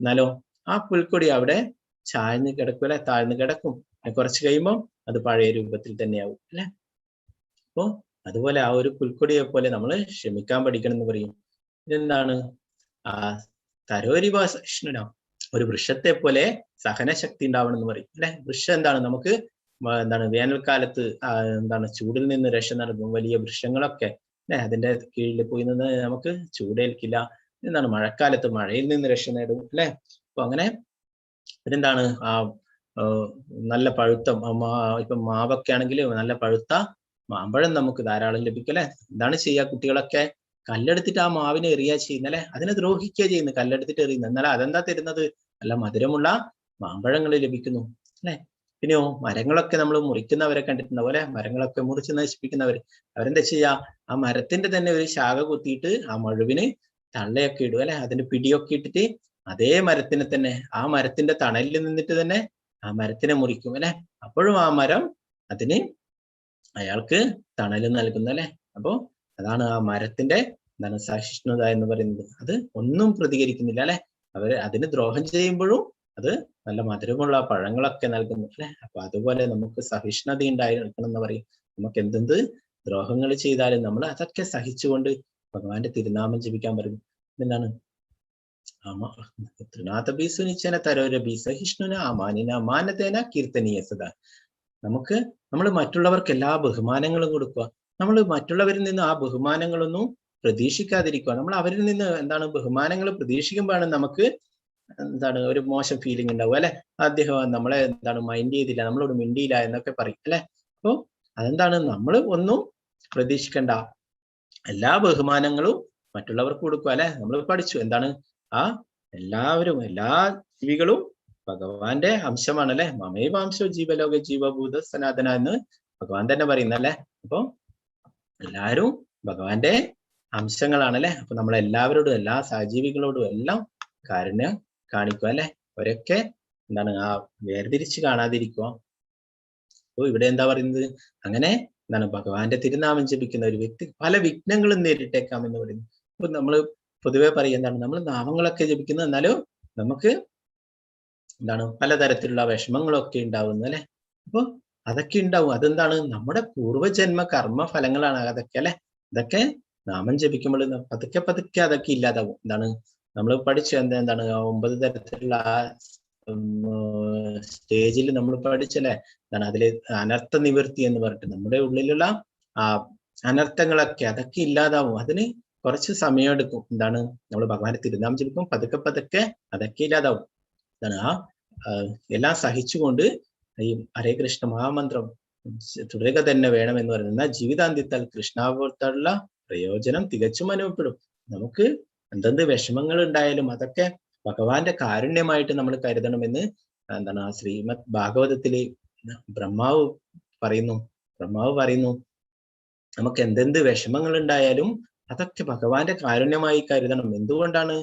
എന്നാലോ ആ പുൽക്കൊടി അവിടെ ചാഴ്ന്ന് കിടക്കും അല്ലെ, താഴ്ന്നു കിടക്കും. കുറച്ച് കഴിയുമ്പോൾ അത് പഴയ രൂപത്തിൽ തന്നെയാവും അല്ലെ. അപ്പോ അതുപോലെ ആ ഒരു പുൽക്കൊടിയെ പോലെ നമ്മൾ ക്ഷമിക്കാൻ പഠിക്കണം എന്ന് പറയും. ഇതെന്താണ് ആ തരോരിവാസഷ്ണുന, ഒരു വൃക്ഷത്തെ പോലെ സഹനശക്തി ഉണ്ടാവണം എന്ന് പറയും അല്ലെ. വൃക്ഷം എന്താണ്, നമുക്ക് എന്താണ് വേനൽക്കാലത്ത് എന്താണ് ചൂടിൽ നിന്ന് രക്ഷ നൽകും വലിയ വൃക്ഷങ്ങളൊക്കെ അല്ലെ. അതിന്റെ കീഴിൽ പോയി നിന്ന് നമുക്ക് ചൂടേൽക്കില്ല. എന്താണ് മഴക്കാലത്ത് മഴയിൽ നിന്ന് രക്ഷ നേടും അല്ലെ. അപ്പൊ അങ്ങനെ പിന്നെന്താണ് ആ നല്ല പഴുത്ത ഇപ്പൊ മാവൊക്കെ ആണെങ്കിൽ നല്ല പഴുത്ത മാമ്പഴം നമുക്ക് ധാരാളം ലഭിക്കും അല്ലെ. എന്താണ് ചെയ്യുക കുട്ടികളൊക്കെ? കല്ലെടുത്തിട്ട് ആ മാവിനെ എറിയാ ചെയ്യുന്നത് അല്ലെ. അതിനെ ദ്രോഹിക്കുക ചെയ്യുന്നത്, കല്ലെടുത്തിട്ട് എറിയുന്നത്. എന്നാൽ അതെന്താ തരുന്നത്? നല്ല മധുരമുള്ള മാമ്പഴങ്ങൾ ലഭിക്കുന്നു അല്ലെ. പിന്നെയോ മരങ്ങളൊക്കെ നമ്മൾ മുറിക്കുന്നവരെ കണ്ടിട്ടുണ്ടാവും അല്ലെ. മരങ്ങളൊക്കെ മുറിച്ച് നശിപ്പിക്കുന്നവർ, അവരെന്താ ചെയ്യാ? ആ മരത്തിന്റെ തന്നെ ഒരു ശാഖ കുത്തിയിട്ട് ആ മഴുവിന് തള്ളയൊക്കെ ഇടും അല്ലെ. അതിന്റെ പിടിയൊക്കെ ഇട്ടിട്ട് അതേ മരത്തിനെ തന്നെ, ആ മരത്തിന്റെ തണലിൽ നിന്നിട്ട് തന്നെ ആ മരത്തിനെ മുറിക്കും അല്ലെ. അപ്പോഴും ആ മരം അതിന് അയാൾക്ക് തണല് നൽകുന്നു അല്ലെ. അപ്പോ അതാണ് ആ മരത്തിന്റെ എന്താണ് സഹിഷ്ണുത എന്ന് പറയുന്നത്. അത് ഒന്നും പ്രതികരിക്കുന്നില്ല അല്ലെ. അവര് അതിന് ദ്രോഹം ചെയ്യുമ്പോഴും അത് നല്ല മധുരമുള്ള പഴങ്ങളൊക്കെ നൽകുന്നു അല്ലെ. അപ്പൊ അതുപോലെ നമുക്ക് സഹിഷ്ണുത ഉണ്ടായിരിക്കണം എന്ന് പറയും. നമുക്ക് എന്തെന്ത് ദ്രോഹങ്ങൾ ചെയ്താലും നമ്മൾ അതൊക്കെ സഹിച്ചുകൊണ്ട് ഭഗവാന്റെ തിരുനാമം ജപിക്കാൻ പറയും. എന്താണ് ത്രിനാഥബീസുനിച്ചന തരോരബി സഹിഷ്ണുന അമാനിന മാനതേന കീർത്തനീയ സദാ. നമുക്ക് നമ്മൾ മറ്റുള്ളവർക്ക് എല്ലാ ബഹുമാനങ്ങളും കൊടുക്കുക. നമ്മൾ മറ്റുള്ളവരിൽ നിന്ന് ആ ബഹുമാനങ്ങളൊന്നും പ്രതീക്ഷിക്കാതിരിക്കുക. നമ്മൾ അവരിൽ നിന്ന് എന്താണ് ബഹുമാനങ്ങൾ പ്രതീക്ഷിക്കുമ്പോഴാണ് നമുക്ക് എന്താണ് ഒരു മോശം ഫീലിംഗ് ഉണ്ടാവും അല്ലെ. അദ്ദേഹം നമ്മളെ എന്താണ് മൈൻഡ് ചെയ്തില്ല, നമ്മളോട് മിണ്ടിയില്ല എന്നൊക്കെ പറയും അല്ലെ. അപ്പൊ അതെന്താണ്, നമ്മൾ ഒന്നും പ്രതീക്ഷിക്കണ്ട, എല്ലാ ബഹുമാനങ്ങളും മറ്റുള്ളവർക്ക് കൊടുക്കുക അല്ലെ. നമ്മൾ പഠിച്ചു എന്താണ് എല്ലാവരും എല്ലാ ജീവികളും ഭഗവാന്റെ അംശമാണ് അല്ലെ. മമൈവാംശോ ജീവലോക ജീവഭൂത സനാതന എന്ന് ഭഗവാൻ തന്നെ പറയുന്നല്ലേ. അപ്പൊ എല്ലാവരും ഭഗവാന്റെ അംശങ്ങളാണ് അല്ലെ. അപ്പൊ നമ്മളെല്ലാവരോടും എല്ലാ സഹജീവികളോടും എല്ലാം കാരുണ്യം കാണിക്കുക അല്ലെ. അവരൊക്കെ എന്താണ് വേർതിരിച്ച് കാണാതിരിക്കുക. അപ്പൊ ഇവിടെ എന്താ പറയുന്നത്, അങ്ങനെ എന്താണ് ഭഗവാന്റെ തിരുനാമം ജപിക്കുന്ന ഒരു വ്യക്തി പല വിഘ്നങ്ങളും നേരിട്ടേക്കാം എന്ന് പറയുന്നു. അപ്പൊ നമ്മൾ പൊതുവെ പറയും എന്താണ്, നമ്മൾ നാമങ്ങളൊക്കെ ജപിക്കുന്നത് എന്നാലും നമുക്ക് എന്താണ് പലതരത്തിലുള്ള വിഷമങ്ങളൊക്കെ ഉണ്ടാവുന്നു അല്ലെ. അപ്പൊ അതൊക്കെ ഉണ്ടാവും. അതെന്താണ്, നമ്മുടെ പൂർവ്വജന്മ കർമ്മ ഫലങ്ങളാണ് അതൊക്കെ അല്ലെ. ഇതൊക്കെ നാമം ജപിക്കുമ്പോൾ പതുക്കെ പതുക്കെ അതൊക്കെ ഇല്ലാതാവും. എന്താണ് നമ്മൾ പഠിച്ചു എന്താണ് 9 തരത്തിലുള്ള ആ സ്റ്റേജിൽ നമ്മൾ പഠിച്ചല്ലേ, എന്താണ് അതില് അനർത്ഥ നിവൃത്തി എന്ന് പറഞ്ഞിട്ട് നമ്മുടെ ഉള്ളിലുള്ള ആ അനർത്ഥങ്ങളൊക്കെ അതൊക്കെ ഇല്ലാതാവും. അതിന് കുറച്ച് സമയം എടുക്കും. എന്താണ് നമ്മൾ ഭഗവാന്റെ തിരുനാമം ജപിക്കും, പതുക്കെ പതുക്കെ അതൊക്കെ ഇല്ലാതാവും. എന്താണ് എല്ലാം സഹിച്ചുകൊണ്ട് ഈ ഹരേ കൃഷ്ണ മഹാമന്ത്രം തുടരുക തന്നെ വേണം എന്ന് പറയുന്നത്. ജീവിതാന്ത്യത്താൽ കൃഷ്ണാവോർത്തുള്ള പ്രയോജനം തികച്ചും അനുഭവപ്പെടും. നമുക്ക് എന്തെന്ത് വിഷമങ്ങൾ ഉണ്ടായാലും അതൊക്കെ ഭഗവാന്റെ കാരുണ്യമായിട്ട് നമ്മൾ കരുതണമെന്ന് എന്താണ് ആ ശ്രീമദ് ഭാഗവതത്തില് ബ്രഹ്മാവ് പറയുന്നു നമുക്ക് എന്തെന്ത് വിഷമങ്ങൾ ഉണ്ടായാലും അതൊക്കെ ഭഗവാന്റെ കാരുണ്യമായി കരുതണം. എന്തുകൊണ്ടാണ്,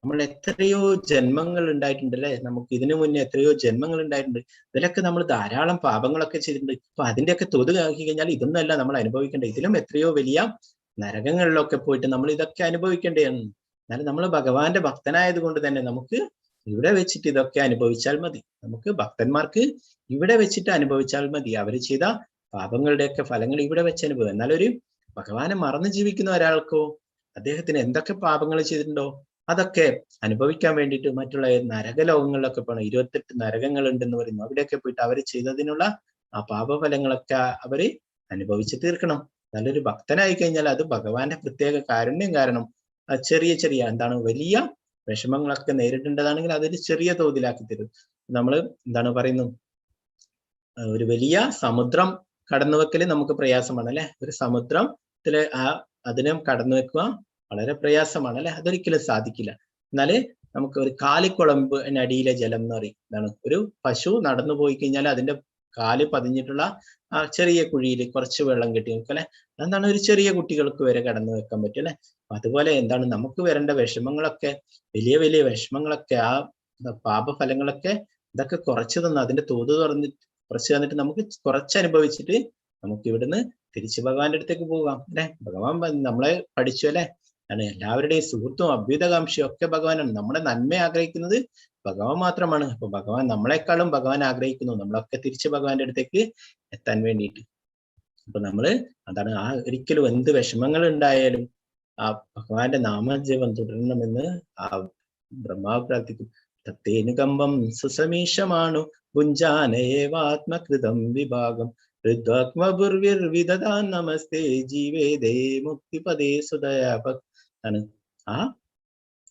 നമ്മൾ എത്രയോ ജന്മങ്ങൾ ഉണ്ടായിട്ടുണ്ട് അല്ലെ. നമുക്ക് ഇതിനു മുന്നേ എത്രയോ ജന്മങ്ങൾ ഉണ്ടായിട്ടുണ്ട്. ഇതിലൊക്കെ നമ്മൾ ധാരാളം പാപങ്ങളൊക്കെ ചെയ്തിട്ടുണ്ട്. അപ്പൊ അതിന്റെയൊക്കെ തൊത് ആക്കി കഴിഞ്ഞാൽ ഇതൊന്നുമല്ല നമ്മൾ അനുഭവിക്കേണ്ടത്. ഇതിലും എത്രയോ വലിയ നരകങ്ങളിലൊക്കെ പോയിട്ട് നമ്മൾ ഇതൊക്കെ അനുഭവിക്കേണ്ടതാണ്. എന്നാലും നമ്മൾ ഭഗവാന്റെ ഭക്തനായത് കൊണ്ട് തന്നെ നമുക്ക് ഇവിടെ വെച്ചിട്ട് ഇതൊക്കെ അനുഭവിച്ചാൽ മതി. നമുക്ക് ഭക്തന്മാർക്ക് ഇവിടെ വെച്ചിട്ട് അനുഭവിച്ചാൽ മതി. അവർ ചെയ്ത പാപങ്ങളുടെയൊക്കെ ഫലങ്ങൾ ഇവിടെ വെച്ച് അനുഭവം. എന്നാലൊരു ഭഗവാനെ മറന്നു ജീവിക്കുന്ന ഒരാൾക്കോ അദ്ദേഹത്തിന് എന്തൊക്കെ പാപങ്ങൾ ചെയ്തിട്ടുണ്ടോ അതൊക്കെ അനുഭവിക്കാൻ വേണ്ടിയിട്ട് മറ്റുള്ള നരകലോകങ്ങളിലൊക്കെ പോകണം. 28 നരകങ്ങൾ ഉണ്ടെന്ന് പറയുന്നു. അവിടെയൊക്കെ പോയിട്ട് അവർ ചെയ്തതിനുള്ള ആ പാപഫലങ്ങളൊക്കെ അവര് അനുഭവിച്ച് തീർക്കണം. നല്ലൊരു ഭക്തനായി കഴിഞ്ഞാൽ അത് ഭഗവാന്റെ പ്രത്യേക കാരുണ്യം കാരണം ചെറിയ എന്താണ് വലിയ വിഷമങ്ങളൊക്കെ നേരിടേണ്ടതാണെങ്കിൽ അതൊരു ചെറിയ തോതിലാക്കി തരും. നമ്മൾ എന്താണ് പറയുന്നു, ഒരു വലിയ സമുദ്രം കടന്നു വെക്കല് നമുക്ക് പ്രയാസമാണ് അല്ലെ. ഒരു സമുദ്രത്തില് അതിനെ കടന്നു വെക്കുക വളരെ പ്രയാസമാണ് അല്ലെ. അതൊരിക്കലും സാധിക്കില്ല. എന്നാല് നമുക്ക് ഒരു കാലിക്കുളമ്പിനടിയിലെ ജലം എന്ന് പറയും. എന്താണ്, ഒരു പശു നടന്നു പോയി കഴിഞ്ഞാൽ അതിന്റെ കാല് പതിഞ്ഞിട്ടുള്ള ആ ചെറിയ കുഴിയിൽ കുറച്ച് വെള്ളം കെട്ടി വെക്കും അല്ലെ. അതെന്താണ് ഒരു ചെറിയ കുട്ടികൾക്ക് വരെ കടന്നു വെക്കാൻ പറ്റും അല്ലെ. അതുപോലെ എന്താണ് നമുക്ക് വരേണ്ട വിഷമങ്ങളൊക്കെ, വലിയ വലിയ വിഷമങ്ങളൊക്കെ, ആ പാപഫലങ്ങളൊക്കെ ഇതൊക്കെ കുറച്ച് തന്ന് അതിന്റെ തോത് കുറച്ച് തന്നിട്ട് നമുക്ക് കുറച്ച് അനുഭവിച്ചിട്ട് നമുക്ക് ഇവിടുന്ന് തിരിച്ച് ഭഗവാന്റെ അടുത്തേക്ക് പോകാം അല്ലെ. ഭഗവാൻ നമ്മളെ പഠിച്ചു അല്ലെ. ആണ് എല്ലാവരുടെയും സുഹൃത്തും അഭ്യുതകാംക്ഷയും ഒക്കെ ഭഗവാനാണ്. നമ്മുടെ നന്മ ആഗ്രഹിക്കുന്നത് ഭഗവാൻ മാത്രമാണ്. അപ്പൊ ഭഗവാൻ നമ്മളെക്കാളും ഭഗവാൻ ആഗ്രഹിക്കുന്നു നമ്മളൊക്കെ തിരിച്ച് ഭഗവാന്റെ അടുത്തേക്ക് എത്താൻ വേണ്ടിയിട്ട്. അപ്പൊ നമ്മള് അതാണ് ഒരിക്കലും എന്ത് വിഷമങ്ങൾ ഉണ്ടായാലും ആ ഭഗവാന്റെ നാമജപം തുടരണമെന്ന് ആ ബ്രഹ്മാവ് പ്രാർത്ഥിക്കും. തത്തേനുകമ്പം സുസമീഷമാണു ഭുഞ്ചാനയേവാത്മകൃതം വിഭാഗം ഋദ്വാത്മഭുർവിർവിദദാൻ നമസ്തേ ജീവേദേ മുക്തിപദേ സുദയാപക് ആണ്. ആ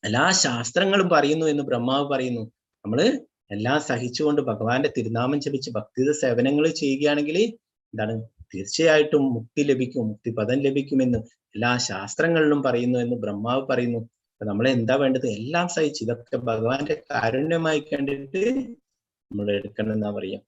എല്ലാ ശാസ്ത്രങ്ങളും പറയുന്നു എന്ന് ബ്രഹ്മാവ് പറയുന്നു. നമ്മള് എല്ലാം സഹിച്ചുകൊണ്ട് ഭഗവാന്റെ തിരുനാമം ജപിച്ച് ഭക്തിയുടെ സേവനങ്ങൾ ചെയ്യുകയാണെങ്കിൽ എന്താണ് തീർച്ചയായിട്ടും മുക്തി ലഭിക്കും, മുക്തിപദം ലഭിക്കുമെന്ന് എല്ലാ ശാസ്ത്രങ്ങളിലും പറയുന്നു എന്ന് ബ്രഹ്മാവ് പറയുന്നു. അപ്പൊ നമ്മളെ എന്താ വേണ്ടത്, എല്ലാം സഹിച്ച് ഇതൊക്കെ ഭഗവാന്റെ കാരുണ്യമായി കണ്ടിട്ട് നമ്മൾ എടുക്കണം എന്നാ പറയാ.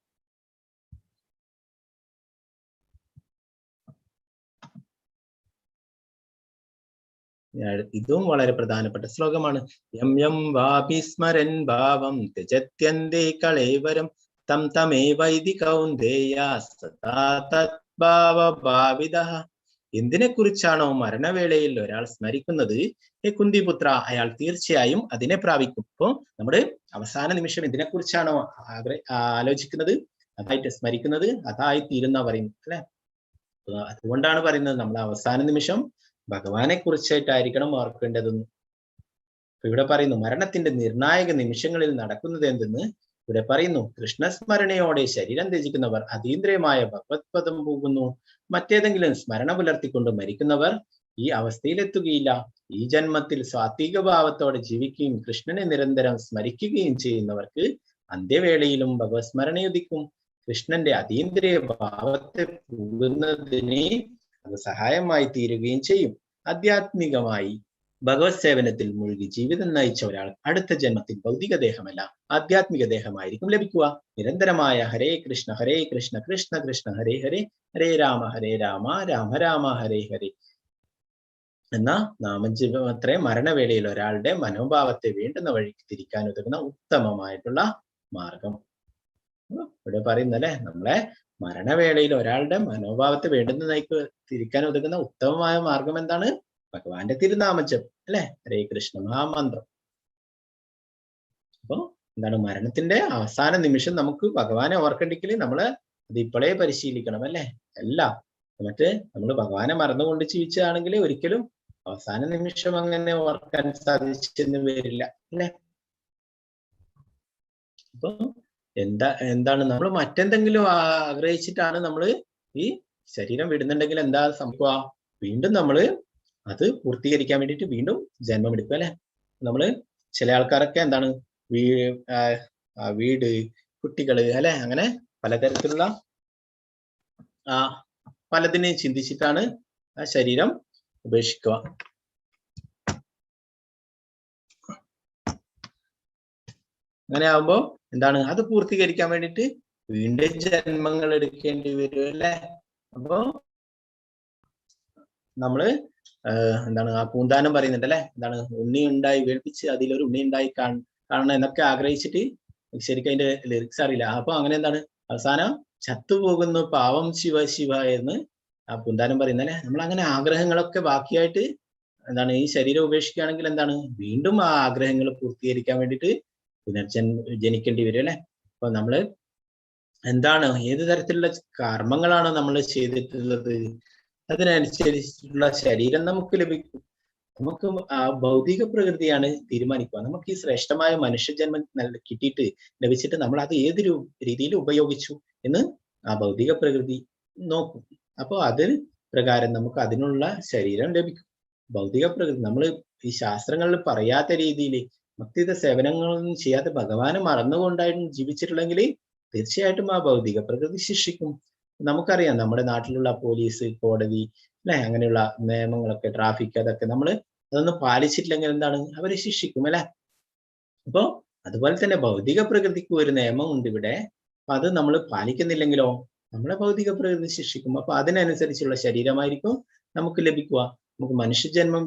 ഇതും വളരെ പ്രധാനപ്പെട്ട ശ്ലോകമാണ്. യം യം വാഭിസ്മരൻ ഭാവം ത്യജത്യന്തേ കളേവരം തം തമേവൈതി കൗന്ദേയ സദാ തദ്ഭാവഭാവിതഃ എന്തിനെ കുറിച്ചാണോ മരണവേളയിൽ ഒരാൾ സ്മരിക്കുന്നത്, ഹേ കുന്തിപുത്ര, അയാൾ തീർച്ചയായും അതിനെ പ്രാപിക്കും. അപ്പോ നമ്മുടെ അവസാന നിമിഷം എന്തിനെ കുറിച്ചാണോ ആലോചിക്കുന്നത്, അതായിട്ട് സ്മരിക്കുന്നത്, അതായി തീരുന്ന പറയുന്നു അല്ലെ. അതുകൊണ്ടാണ് പറയുന്നത് നമ്മൾ അവസാന നിമിഷം ഭഗവാനെ കുറിച്ചായിട്ടായിരിക്കണം ഓർക്കേണ്ടതെന്ന്. ഇവിടെ പറയുന്നു മരണത്തിന്റെ നിർണായക നിമിഷങ്ങളിൽ നടക്കുന്നത് എന്തെന്ന് ഇവിടെ പറയുന്നു. കൃഷ്ണസ്മരണയോടെ ശരീരം ത്യജിക്കുന്നവർ അതീന്ദ്രിയമായ ഭഗവത്പദം പോകുന്നു. മറ്റേതെങ്കിലും സ്മരണ പുലർത്തിക്കൊണ്ട് മരിക്കുന്നവർ ഈ അവസ്ഥയിലെത്തുകയില്ല. ഈ ജന്മത്തിൽ സാത്വിക ഭാവത്തോടെ ജീവിക്കുകയും കൃഷ്ണനെ നിരന്തരം സ്മരിക്കുകയും ചെയ്യുന്നവർക്ക് അന്ത്യവേളയിലും ഭഗവത് സ്മരണയുദിക്കും. കൃഷ്ണന്റെ അതീന്ദ്രിയ ഭാവത്തെ പോകുന്നതിന് അത് സഹായമായി തീരുകയും ചെയ്യും. ആധ്യാത്മികമായി ഭഗവത് സേവനത്തിൽ മുഴുകി ജീവിതം നയിച്ച ഒരാൾ അടുത്ത ജന്മത്തിൽ ഭൗതിക ദേഹമല്ല ആധ്യാത്മിക ദേഹമായിരിക്കും ലഭിക്കുക. നിരന്തരമായ ഹരേ കൃഷ്ണ കൃഷ്ണ കൃഷ്ണ ഹരേ ഹരേ, ഹരേ രാമ രാമ രാമ ഹരേ ഹരേ എന്ന നാമജപം അത്രേ മരണവേളയിൽ ഒരാളുടെ മനോഭാവത്തെ വേണ്ടുന്ന വഴിക്ക് തിരിക്കാൻ ഉതകുന്ന ഉത്തമമായിട്ടുള്ള മാർഗം. ഇവിടെ പറയുന്നല്ലേ, നമ്മളെ മരണവേളയിൽ ഒരാളുടെ മനോഭാവത്തെ വേണ്ടുന്ന നയിക്ക് തിരിക്കാൻ ഉതകുന്ന ഉത്തമമായ മാർഗം എന്താണ്? ഭഗവാന്റെ തിരുനാമജപം അല്ലെ, ഹരേ കൃഷ്ണ മഹാമന്ത്രം. അപ്പൊ എന്താണ്, മരണത്തിന്റെ അവസാന നിമിഷം നമുക്ക് ഭഗവാനെ ഓർക്കണ്ടെങ്കിൽ നമ്മള് അത് ഇപ്പോഴേ പരിശീലിക്കണം അല്ലെ. എല്ലാം മറ്റ് നമ്മൾ ഭഗവാനെ മറന്നുകൊണ്ട് ജീവിച്ചതാണെങ്കിൽ ഒരിക്കലും അവസാന നിമിഷം അങ്ങനെ ഓർക്കാൻ സാധിച്ചെന്ന് വരില്ല അല്ലെ. അപ്പൊ എന്താണ് നമ്മൾ മറ്റെന്തെങ്കിലും ആഗ്രഹിച്ചിട്ടാണ് നമ്മൾ ഈ ശരീരം വിടുന്നുണ്ടെങ്കിൽ എന്താ സംഭവ? വീണ്ടും നമ്മള് അത് പൂർത്തീകരിക്കാൻ വേണ്ടിയിട്ട് വീണ്ടും ജന്മം എടുക്കും അല്ലെ. നമ്മള് ചില ആൾക്കാരൊക്കെ എന്താണ് വീട്, കുട്ടികള് അല്ലെ, അങ്ങനെ പലതരത്തിലുള്ള പലതിനെ ചിന്തിച്ചിട്ടാണ് ആ ശരീരം ഉപേക്ഷിക്കുക. അങ്ങനെ ആവുമ്പോ എന്താണ്, അത് പൂർത്തീകരിക്കാൻ വേണ്ടിയിട്ട് വീണ്ടും ജന്മങ്ങൾ എടുക്കേണ്ടി വരും അല്ലെ. അപ്പോ നമ്മള് എന്താണ് ആ പൂന്താനം പറയുന്നുണ്ട് അല്ലെ, എന്താണ് ഉണ്ണി ഉണ്ടായി വേൾപ്പിച്ച് അതിലൊരു ഉണ്ണി ഉണ്ടായി കാണണം എന്നൊക്കെ ആഗ്രഹിച്ചിട്ട് ശരിക്കും അതിന്റെ ലിറിക്സ് അറിയില്ല. അപ്പൊ അങ്ങനെ എന്താണ് അവസാനം ചത്തുപോകുന്നു പാവം ശിവ ശിവ എന്ന് ആ പൂന്താനം പറയുന്നത് അല്ലെ. നമ്മൾ അങ്ങനെ ആഗ്രഹങ്ങളൊക്കെ ബാക്കിയായിട്ട് എന്താണ് ഈ ശരീരം ഉപേക്ഷിക്കുകയാണെങ്കിൽ എന്താണ് വീണ്ടും ആ ആഗ്രഹങ്ങൾ പൂർത്തീകരിക്കാൻ വേണ്ടിയിട്ട് ജനിക്കേണ്ടി വരും അല്ലെ. അപ്പൊ നമ്മള് എന്താണ് ഏത് തരത്തിലുള്ള കർമ്മങ്ങളാണോ നമ്മൾ ചെയ്തിട്ടുള്ളത് അതിനനുസരിച്ചിട്ടുള്ള ശരീരം നമുക്ക് ലഭിക്കും. നമുക്ക് ആ ഭൗതിക പ്രകൃതിയാണ് തീരുമാനിക്കുക. നമുക്ക് ഈ ശ്രേഷ്ഠമായ മനുഷ്യജന്മം കിട്ടിയിട്ട് ലഭിച്ചിട്ട് നമ്മൾ അത് ഏത് രീതിയിൽ ഉപയോഗിച്ചു എന്ന് ആ ഭൗതിക പ്രകൃതി നോക്കും. അപ്പോൾ അതിന് പ്രകാരം നമുക്ക് അതിനുള്ള ശരീരം ലഭിക്കും. ഭൗതിക പ്രകൃതി നമ്മൾ ഈ ശാസ്ത്രങ്ങളിൽ പറയാത്ത രീതിയിൽ ഭക്തിയുടെ സേവനങ്ങളൊന്നും ചെയ്യാതെ ഭഗവാനെ മറന്നുകൊണ്ടായിട്ടും ജീവിച്ചിട്ടുണ്ടെങ്കിൽ തീർച്ചയായിട്ടും ആ ഭൗതിക പ്രകൃതി ശിക്ഷിക്കും. നമുക്കറിയാം നമ്മുടെ നാട്ടിലുള്ള പോലീസ്, കോടതി അല്ലെ, അങ്ങനെയുള്ള നിയമങ്ങളൊക്കെ, ട്രാഫിക്, അതൊക്കെ നമ്മൾ അതൊന്നും പാലിച്ചിട്ടില്ലെങ്കിൽ എന്താണ് അവരെ ശിക്ഷിക്കും അല്ലെ. അപ്പോ അതുപോലെ തന്നെ ഭൗതിക പ്രകൃതിക്ക് ഒരു നിയമമുണ്ട് ഇവിടെ. അപ്പൊ അത് നമ്മൾ പാലിക്കുന്നില്ലെങ്കിലോ നമ്മളെ ഭൗതിക പ്രകൃതി ശിക്ഷിക്കും. അപ്പൊ അതിനനുസരിച്ചുള്ള ശരീരമായിരിക്കും നമുക്ക് ലഭിക്കുക. നമുക്ക് മനുഷ്യജന്മം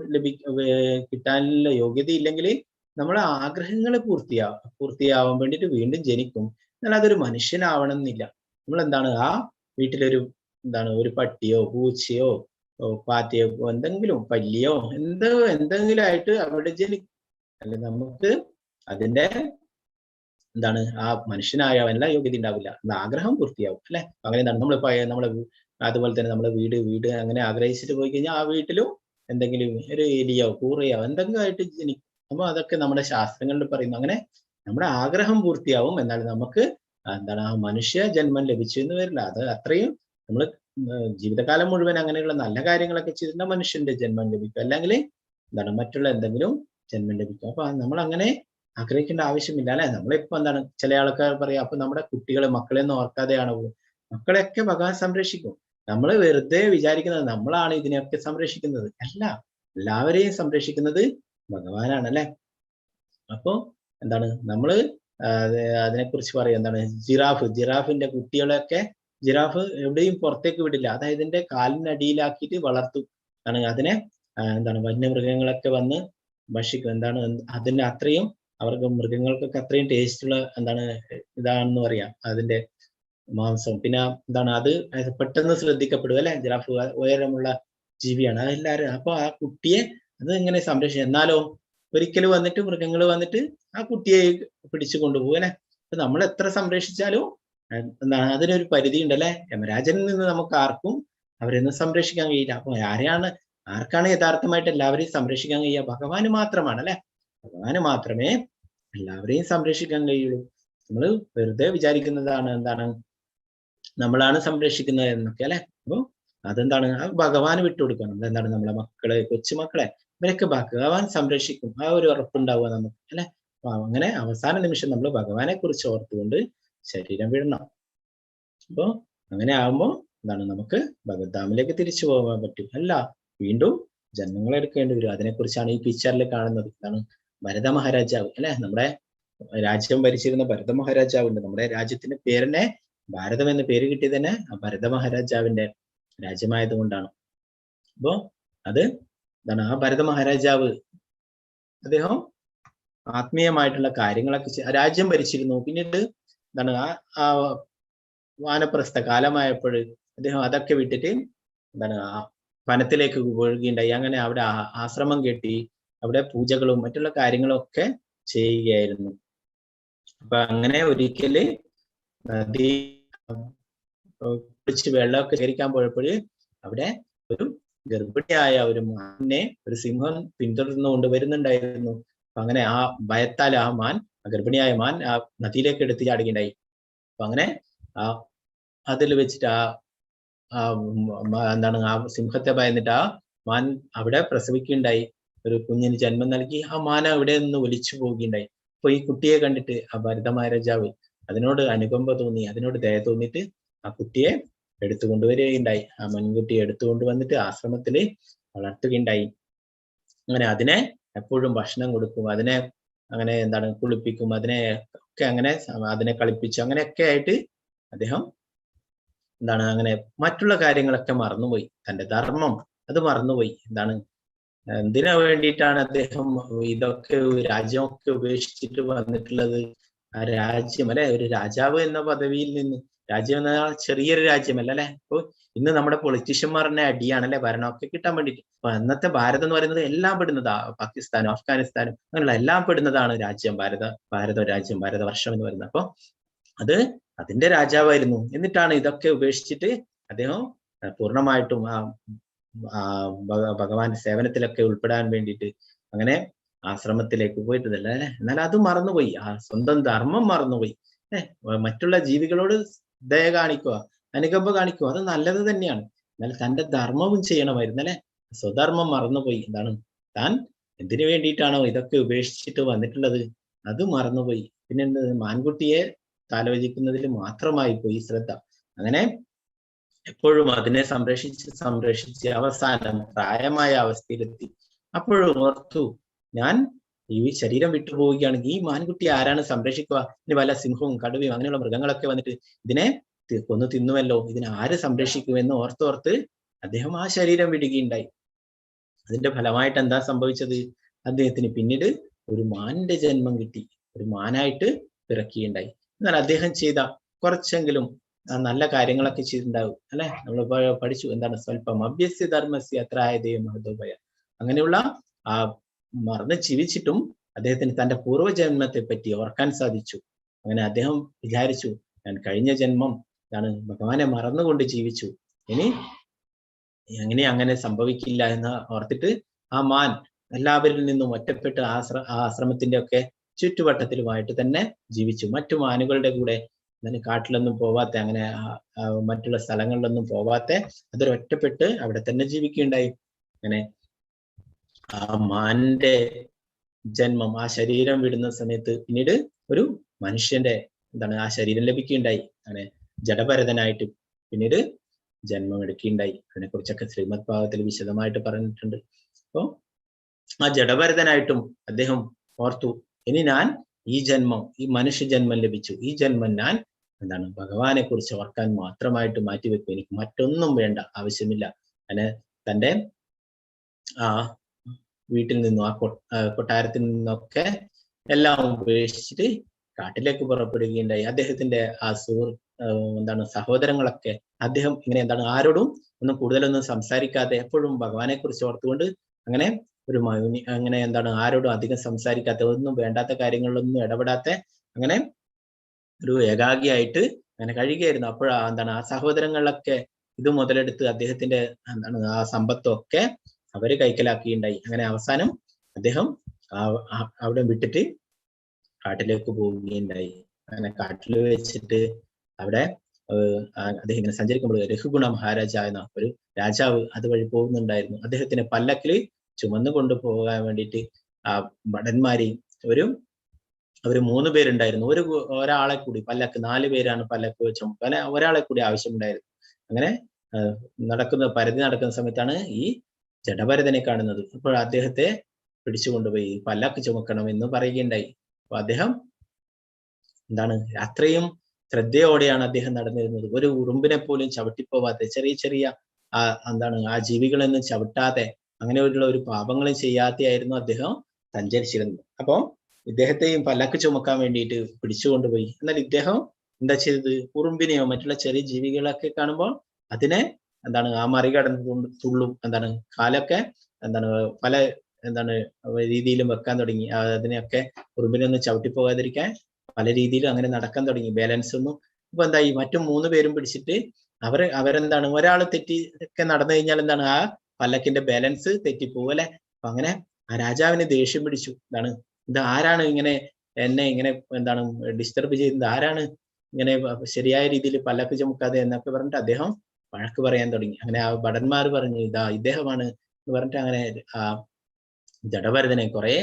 കിട്ടാനുള്ള യോഗ്യത ഇല്ലെങ്കിൽ നമ്മളെ ആഗ്രഹങ്ങൾ പൂർത്തിയാവാൻ വേണ്ടിയിട്ട് വീണ്ടും ജനിക്കും. എന്നാൽ അതൊരു മനുഷ്യനാവണം എന്നില്ല. നമ്മൾ എന്താണ് ആ വീട്ടിലൊരു ഒരു പട്ടിയോ പൂച്ചയോ പാറ്റയോ എന്തെങ്കിലും പല്ലിയോ എന്തെങ്കിലും ആയിട്ട് അവിടെ ജനിക്കും. അല്ലെ, നമുക്ക് അതിന്റെ ആ മനുഷ്യനായവനല്ല യോഗ്യത ഉണ്ടാവില്ല, ആഗ്രഹം പൂർത്തിയാവും അല്ലെ. അങ്ങനെ നമ്മളെ അതുപോലെ തന്നെ നമ്മളെ വീട് അങ്ങനെ ആഗ്രഹിച്ചിട്ട് പോയി കഴിഞ്ഞാൽ ആ വീട്ടിലും എന്തെങ്കിലും ഒരു എലിയോ കൂറയോ എന്തെങ്കിലും ആയിട്ട് ജനിക്കും. അപ്പൊ അതൊക്കെ നമ്മുടെ ശാസ്ത്രങ്ങളിൽ പറയുന്നു. അങ്ങനെ നമ്മുടെ ആഗ്രഹം പൂർത്തിയാവും, എന്നാൽ നമുക്ക് ആ മനുഷ്യ ജന്മം ലഭിച്ചു എന്ന് വരില്ല. അത് അത്രയും നമ്മൾ ജീവിതകാലം മുഴുവൻ അങ്ങനെയുള്ള നല്ല കാര്യങ്ങളൊക്കെ ചെയ്തിട്ടുള്ള മനുഷ്യന്റെ ജന്മം ലഭിക്കും, അല്ലെങ്കിൽ മറ്റുള്ള എന്തെങ്കിലും ജന്മം ലഭിക്കും. അപ്പൊ നമ്മൾ അങ്ങനെ ആഗ്രഹിക്കേണ്ട ആവശ്യമില്ല അല്ലെ. നമ്മളിപ്പോ ചില ആൾക്കാർ പറയാം, അപ്പൊ നമ്മുടെ മക്കളെയൊന്നും ഓർക്കാതെയാണ് മക്കളെയൊക്കെ ഭഗവാൻ സംരക്ഷിക്കും. നമ്മൾ വെറുതെ വിചാരിക്കുന്നത് നമ്മളാണ് ഇതിനെയൊക്കെ സംരക്ഷിക്കുന്നത്. അല്ല, എല്ലാവരെയും സംരക്ഷിക്കുന്നത് ഭഗവാനാണ് അല്ലെ. അപ്പോ നമ്മള് അതിനെക്കുറിച്ച് പറയാം, ജിറാഫിന്റെ കുട്ടികളെയൊക്കെ ജിറാഫ് എവിടെയും പുറത്തേക്ക് വിടില്ല. അതായത് ഇതിന്റെ കാലിനടിയിലാക്കിയിട്ട് വളർത്തും. അതിനെ വന്യമൃഗങ്ങളൊക്കെ വന്ന് ഭക്ഷിക്കും. അതിന്റെ അത്രയും അവർക്ക് മൃഗങ്ങൾക്കൊക്കെ അത്രയും ടേസ്റ്റുള്ള ഇതാണെന്ന് പറയാം അതിന്റെ മാംസം. പിന്നെ അത് പെട്ടെന്ന് ശ്രദ്ധിക്കപ്പെടും അല്ലെ. ജിറാഫ് ഉയരമുള്ള ജീവിയാണ്. അതെല്ലാവരും അപ്പൊ ആ കുട്ടിയെ അത് എങ്ങനെ സംരക്ഷിക്കും? എന്നാലോ ഒരിക്കൽ വന്നിട്ട് മൃഗങ്ങൾ വന്നിട്ട് ആ കുട്ടിയെ പിടിച്ചു കൊണ്ടുപോകും അല്ലെ. അപ്പൊ നമ്മൾ എത്ര സംരക്ഷിച്ചാലും എന്താണ് അതിനൊരു പരിധി ഉണ്ടല്ലേ. യമരാജനിൽ നിന്ന് നമുക്ക് ആർക്കും അവരെയൊന്നും സംരക്ഷിക്കാൻ കഴിയില്ല. അപ്പൊ ആർക്കാണ് യഥാർത്ഥമായിട്ട് എല്ലാവരെയും സംരക്ഷിക്കാൻ കഴിയുക? ഭഗവാന് മാത്രമാണ് അല്ലെ. ഭഗവാന് മാത്രമേ എല്ലാവരെയും സംരക്ഷിക്കാൻ കഴിയുള്ളൂ. നമ്മൾ വെറുതെ വിചാരിക്കുന്നതാണ് എന്താണ് നമ്മളാണ് സംരക്ഷിക്കുന്നത് എന്നൊക്കെ അല്ലെ. അപ്പൊ അതെന്താണ് ആ ഭഗവാന് വിട്ടുകൊടുക്കണം. എന്താണ് നമ്മളെ മക്കളെ, കൊച്ചുമക്കളെ ഇവരൊക്കെ ഭഗവാൻ സംരക്ഷിക്കും. ആ ഒരു ഉറപ്പുണ്ടാവുക നമുക്ക് അല്ലെ. അപ്പൊ അങ്ങനെ അവസാന നിമിഷം നമ്മൾ ഭഗവാനെ കുറിച്ച് ഓർത്തുകൊണ്ട് ശരീരം വിടണം. അപ്പൊ അങ്ങനെ ആകുമ്പോ എന്താണ് നമുക്ക് ഭഗവത്ധാമിലേക്ക് തിരിച്ചു പോകാൻ പറ്റും. അല്ല വീണ്ടും ജന്മങ്ങൾ എടുക്കേണ്ടി വരും. അതിനെക്കുറിച്ചാണ് ഈ പിക്ചറിൽ കാണുന്നത്. എന്താണ് ഭരത മഹാരാജാവ് അല്ലെ. നമ്മുടെ രാജ്യം ഭരിച്ചിരുന്ന ഭരത മഹാരാജാവുണ്ട്. നമ്മുടെ രാജ്യത്തിന്റെ പേരിനെ ഭാരതം എന്ന പേര് കിട്ടിയത് തന്നെ ആ ഭരത മഹാരാജാവിന്റെ രാജ്യമായത് കൊണ്ടാണ്. അപ്പോ അത് എന്താണ് ആ ഭരത മഹാരാജാവ് അദ്ദേഹം ആത്മീയമായിട്ടുള്ള കാര്യങ്ങളൊക്കെ രാജ്യം ഭരിച്ചിരുന്നു. പിന്നീട് എന്താണ് ആ വാനപ്രസ്ഥ കാലമായപ്പോൾ അദ്ദേഹം അതൊക്കെ വിട്ടിട്ട് എന്താണ് വനത്തിലേക്ക് ഒഴുകിയുണ്ടായി. അങ്ങനെ അവിടെ ആശ്രമം കെട്ടി അവിടെ പൂജകളും മറ്റുള്ള കാര്യങ്ങളും ഒക്കെ ചെയ്യുകയായിരുന്നു. അപ്പൊ അങ്ങനെ ഒരിക്കല് നദി കുടിച്ച് വെള്ളമൊക്കെ ശേഖരിക്കാൻ പോയപ്പോൾ അവിടെ ഒരു ഗർഭിണിയായ ഒരു മാനിനെ ഒരു സിംഹം പിന്തുടർന്നു കൊണ്ടുവരുന്നുണ്ടായിരുന്നു. അപ്പൊ അങ്ങനെ ആ ഭയത്താൽ ആ ഗർഭിണിയായ മാൻ ആ നദിയിലേക്ക് എടുത്ത് ചാടുകയുണ്ടായി. അപ്പൊ അങ്ങനെ അതിൽ വെച്ചിട്ട് എന്താണ് ആ സിംഹത്തെ ഭയന്നിട്ട് ആ മാൻ അവിടെ പ്രസവിക്കുകയുണ്ടായി. ഒരു കുഞ്ഞിന് ജന്മം നൽകി. ആ മാന അവിടെ നിന്ന് ഒലിച്ചു പോവുകയുണ്ടായി. അപ്പൊ ഈ കുട്ടിയെ കണ്ടിട്ട് ആ ഭരത മഹാരാജാവ് അതിനോട് അനുകമ്പ തോന്നി, അതിനോട് ദയ തോന്നിയിട്ട് ആ കുട്ടിയെ എടുത്തു കൊണ്ടുവരികയുണ്ടായി. ആ മൺകുട്ടിയെ എടുത്തുകൊണ്ടുവന്നിട്ട് ആശ്രമത്തില് വളർത്തുകയുണ്ടായി. അങ്ങനെ അതിനെ എപ്പോഴും ഭക്ഷണം കൊടുക്കും, അതിനെ അങ്ങനെ എന്താണ് കുളിപ്പിക്കും, അതിനെ ഒക്കെ അങ്ങനെ അതിനെ കളിപ്പിച്ചു. അങ്ങനെയൊക്കെ ആയിട്ട് അദ്ദേഹം എന്താണ് അങ്ങനെ മറ്റുള്ള കാര്യങ്ങളൊക്കെ മറന്നുപോയി. തന്റെ ധർമ്മം അത് മറന്നുപോയി. എന്താണ് എന്തിനു വേണ്ടിയിട്ടാണ് അദ്ദേഹം ഇതൊക്കെ രാജ്യമൊക്കെ ഉപേക്ഷിച്ചിട്ട് വന്നിട്ടുള്ളത്? ആ രാജ്യം അല്ലെ, ഒരു രാജാവ് എന്ന പദവിയിൽ നിന്ന്, രാജ്യം എന്ന ചെറിയൊരു രാജ്യമല്ല അല്ലെ. അപ്പൊ ഇന്ന് നമ്മുടെ പൊളിറ്റീഷ്യന്മാരുടെ അടിയാണല്ലേ ഭരണമൊക്കെ കിട്ടാൻ വേണ്ടിയിട്ട്. അപ്പൊ അന്നത്തെ ഭാരതം എന്ന് പറയുന്നത് എല്ലാം പെടുന്നതാ, പാകിസ്ഥാനും അഫ്ഗാനിസ്ഥാനും അങ്ങനെയുള്ള എല്ലാം പെടുന്നതാണ് രാജ്യം, ഭാരത രാജ്യം, ഭാരതവർഷം എന്ന് പറയുന്നത്. അപ്പൊ അത് അതിന്റെ രാജാവായിരുന്നു. എന്നിട്ടാണ് ഇതൊക്കെ ഉപേക്ഷിച്ചിട്ട് അദ്ദേഹം പൂർണ്ണമായിട്ടും ഭഗവാന്റെ സേവനത്തിലൊക്കെ ഉൾപ്പെടാൻ വേണ്ടിയിട്ട് അങ്ങനെ ആശ്രമത്തിലേക്ക് പോയിട്ടതല്ല അല്ലെ. എന്നാൽ അത് മറന്നുപോയി, ആ സ്വന്തം ധർമ്മം മറന്നുപോയി. മറ്റുള്ള ജീവികളോട് ദയ കാണിക്കുക, അനുകമ്പ കാണിക്കുക, അത് നല്ലത് തന്നെയാണ്. എന്നാൽ തന്റെ ധർമ്മവും ചെയ്യണമായിരുന്നു അല്ലെ. സ്വധർമ്മം മറന്നുപോയി. എന്താണ് താൻ എന്തിനു വേണ്ടിയിട്ടാണോ ഇതൊക്കെ ഉപേക്ഷിച്ചിട്ട് വന്നിട്ടുള്ളത് അത് മറന്നുപോയി. പിന്നെ മാൻകുട്ടിയെ ആലോചിക്കുന്നതിൽ മാത്രമായി പോയി ശ്രദ്ധ. അങ്ങനെ എപ്പോഴും അതിനെ സംരക്ഷിച്ച് അവസാനം പ്രായമായ അവസ്ഥയിലെത്തി. അപ്പോഴും ഓർത്തു, ഞാൻ ഈ ശരീരം വിട്ടുപോവുകയാണെങ്കിൽ ഈ മാൻകുട്ടി ആരാണ് സംരക്ഷിക്കുക? ഇനി വല്ല സിംഹവും കടുവയും അങ്ങനെയുള്ള മൃഗങ്ങളൊക്കെ വന്നിട്ട് ഇതിനെ കൊന്നു തിന്നുമല്ലോ, ഇതിനെ ആര് സംരക്ഷിക്കുമെന്ന് ഓർത്തോർത്ത് അദ്ദേഹം ആ ശരീരം വിടുകയുണ്ടായി. അതിന്റെ ഫലമായിട്ട് എന്താ സംഭവിച്ചത്? അദ്ദേഹത്തിന് പിന്നീട് ഒരു മാനിന്റെ ജന്മം കിട്ടി, ഒരു മാനായിട്ട് പിറക്കുകയുണ്ടായി. എന്നാൽ അദ്ദേഹം ചെയ്ത കുറച്ചെങ്കിലും നല്ല കാര്യങ്ങളൊക്കെ ചെയ്തിട്ടുണ്ടാവും അല്ലെ. നമ്മൾ പഠിച്ചു എന്താണ് സ്വല്പം അഭ്യസ്യ ധർമ്മസ്യ അത്ര ആയതേ മഹദോഭയ. അങ്ങനെയുള്ള ആ മറന്ന് ജീവിച്ചിട്ടും അദ്ദേഹത്തിന് തന്റെ പൂർവ്വജന്മത്തെ പറ്റി ഓർക്കാൻ സാധിച്ചു. അങ്ങനെ അദ്ദേഹം വിചാരിച്ചു, ഞാൻ കഴിഞ്ഞ ജന്മം എന്താണ് ഭഗവാനെ മറന്നുകൊണ്ട് ജീവിച്ചു, ഇനി അങ്ങനെ സംഭവിക്കില്ല എന്ന് ഓർത്തിട്ട് ആ മാൻ എല്ലാവരിൽ നിന്നും ഒറ്റപ്പെട്ട് ആശ്രമത്തിന്റെ ഒക്കെ ചുറ്റുവട്ടത്തിലുമായിട്ട് തന്നെ ജീവിച്ചു. മറ്റു മാനുകളുടെ കൂടെ കാട്ടിലൊന്നും പോവാത്ത, അങ്ങനെ മറ്റുള്ള സ്ഥലങ്ങളിലൊന്നും പോവാത്ത, അതൊരൊറ്റപ്പെട്ട് അവിടെ തന്നെ ജീവിക്കുകയുണ്ടായി. അങ്ങനെ ആ മാന്റെ ജന്മം, ആ ശരീരം വിടുന്ന സമയത്ത് പിന്നീട് ഒരു മനുഷ്യന്റെ എന്താണ് ആ ശരീരം ലഭിക്കുകയുണ്ടായി. അങ്ങനെ ജഡഭരതനായിട്ട് പിന്നീട് ജന്മം എടുക്കുകയുണ്ടായി. അതിനെക്കുറിച്ചൊക്കെ ശ്രീമദ് ഭാഗവതത്തിൽ വിശദമായിട്ട് പറഞ്ഞിട്ടുണ്ട്. അപ്പോ ആ ജഡഭരതനായിട്ടും അദ്ദേഹം ഓർത്തു, ഇനി ഞാൻ ഈ ജന്മം, ഈ മനുഷ്യ ജന്മം ലഭിച്ചു, ഈ ജന്മം ഞാൻ എന്താണ് ഭഗവാനെ കുറിച്ച് ഓർക്കാൻ മാത്രമായിട്ട് മാറ്റിവെക്കും, എനിക്ക് മറ്റൊന്നും വേണ്ട, ആവശ്യമില്ല. അങ്ങനെ തൻ്റെ ആ വീട്ടിൽ നിന്നും ആ കൊട്ടാരത്തിൽ നിന്നൊക്കെ എല്ലാം ഉപേക്ഷിച്ചിട്ട് കാട്ടിലേക്ക് പുറപ്പെടുകയുണ്ടായി. അദ്ദേഹത്തിന്റെ ആ എന്താണ് സഹോദരങ്ങളൊക്കെ അദ്ദേഹം ഇങ്ങനെ എന്താണ് ആരോടും ഒന്നും കൂടുതലൊന്നും സംസാരിക്കാതെ എപ്പോഴും ഭഗവാനെ കുറിച്ച് ഓർത്തുകൊണ്ട് അങ്ങനെ ഒരു മൗനി അങ്ങനെ എന്താണ് ആരോടും അധികം സംസാരിക്കാത്ത ഒന്നും വേണ്ടാത്ത കാര്യങ്ങളിലൊന്നും ഇടപെടാത്ത അങ്ങനെ ഒരു ഏകാഗിയായിട്ട് അങ്ങനെ കഴിയുകയായിരുന്നു. അപ്പോഴാ എന്താണ് ആ സഹോദരങ്ങളിലൊക്കെ ഇത് മുതലെടുത്ത് അദ്ദേഹത്തിന്റെ എന്താണ് ആ സമ്പത്തൊക്കെ അവര് കൈക്കലാക്കിയിട്ടുണ്ടായി. അങ്ങനെ അവസാനം അദ്ദേഹം അവിടെ വിട്ടിട്ട് കാട്ടിലേക്ക് പോവുകയുണ്ടായി. അങ്ങനെ കാട്ടിൽ വെച്ചിട്ട് അവിടെ അദ്ദേഹം ഇങ്ങനെ സഞ്ചരിക്കുമ്പോൾ രഘുഗുണ മഹാരാജ എന്ന ഒരു രാജാവ് അതുവഴി പോകുന്നുണ്ടായിരുന്നു. അദ്ദേഹത്തിന് പല്ലക്കിൽ ചുമന്നു കൊണ്ടുപോകാൻ വേണ്ടിയിട്ട് ആ ഭടന്മാര് അവര് 3 പേരുണ്ടായിരുന്നു. ഒരാളെ കൂടി പല്ലക്ക് 4 പേരാണ് പല്ലക്ക് ചുമക്കാൻ, ഒരാളെ കൂടി ആവശ്യമുണ്ടായിരുന്നു. അങ്ങനെ പരതി നടക്കുന്ന സമയത്താണ് ഈ ജഡഭരതനെ കാണുന്നത്. അപ്പോൾ അദ്ദേഹത്തെ പിടിച്ചുകൊണ്ടുപോയി പല്ലക്ക് ചുമക്കണം എന്ന് പറയുകയുണ്ടായി. അപ്പൊ അദ്ദേഹം എന്താണ് അത്രയും ശ്രദ്ധയോടെയാണ് അദ്ദേഹം നടന്നിരുന്നത്. ഒരു ഉറുമ്പിനെ പോലും ചവിട്ടിപ്പോവാതെ ചെറിയ എന്താണ് ആ ജീവികളൊന്നും ചവിട്ടാതെ അങ്ങനെയുള്ള ഒരു പാപങ്ങളും ചെയ്യാതെയായിരുന്നു അദ്ദേഹം സഞ്ചരിച്ചിരുന്നത്. അപ്പൊ ഇദ്ദേഹത്തെയും പല്ലക്ക് ചുമക്കാൻ വേണ്ടിയിട്ട് പിടിച്ചുകൊണ്ടുപോയി. എന്നാൽ ഇദ്ദേഹം എന്താ ചെയ്തത്? ഉറുമ്പിനെയോ മറ്റുള്ള ചെറിയ ജീവികളൊക്കെ കാണുമ്പോൾ അതിനെ എന്താണ് ആ മറികടന്ന് തുള്ളും, എന്താണ് കാലൊക്കെ എന്താണ് പല എന്താണ് രീതിയിലും വെക്കാൻ തുടങ്ങി. അതിനെയൊക്കെ ഉറുമ്പിനെ ഒന്നും ചവിട്ടിപ്പോകാതിരിക്കാൻ പല രീതിയിലും അങ്ങനെ നടക്കാൻ തുടങ്ങി, ബാലൻസ് ഒന്നും. ഇപ്പൊ എന്തായി, മറ്റു 3 പേരും പിടിച്ചിട്ട് അവരെന്താണ് ഒരാൾ തെറ്റി ഒക്കെ നടന്നു കഴിഞ്ഞാൽ എന്താണ് ആ പല്ലക്കിന്റെ ബാലൻസ് തെറ്റിപ്പോകും അല്ലെ. അപ്പൊ അങ്ങനെ ആ രാജാവിന് ദേഷ്യം പിടിച്ചു. ഇത് ആരാണ് ഇങ്ങനെ എന്നെ ഇങ്ങനെ എന്താണ് ഡിസ്റ്റർബ് ചെയ്യുന്നത്, ആരാണ് ഇങ്ങനെ ശരിയായ രീതിയിൽ പല്ലക്ക് ചുമക്കാതെ എന്നൊക്കെ പറഞ്ഞിട്ട് അദ്ദേഹം വഴക്ക് പറയാൻ തുടങ്ങി. അങ്ങനെ ആ ഭടന്മാർ പറഞ്ഞു ഇദ്ദേഹമാണ് എന്ന് പറഞ്ഞിട്ട് അങ്ങനെ ആ ജഡഭരതനെ കുറെ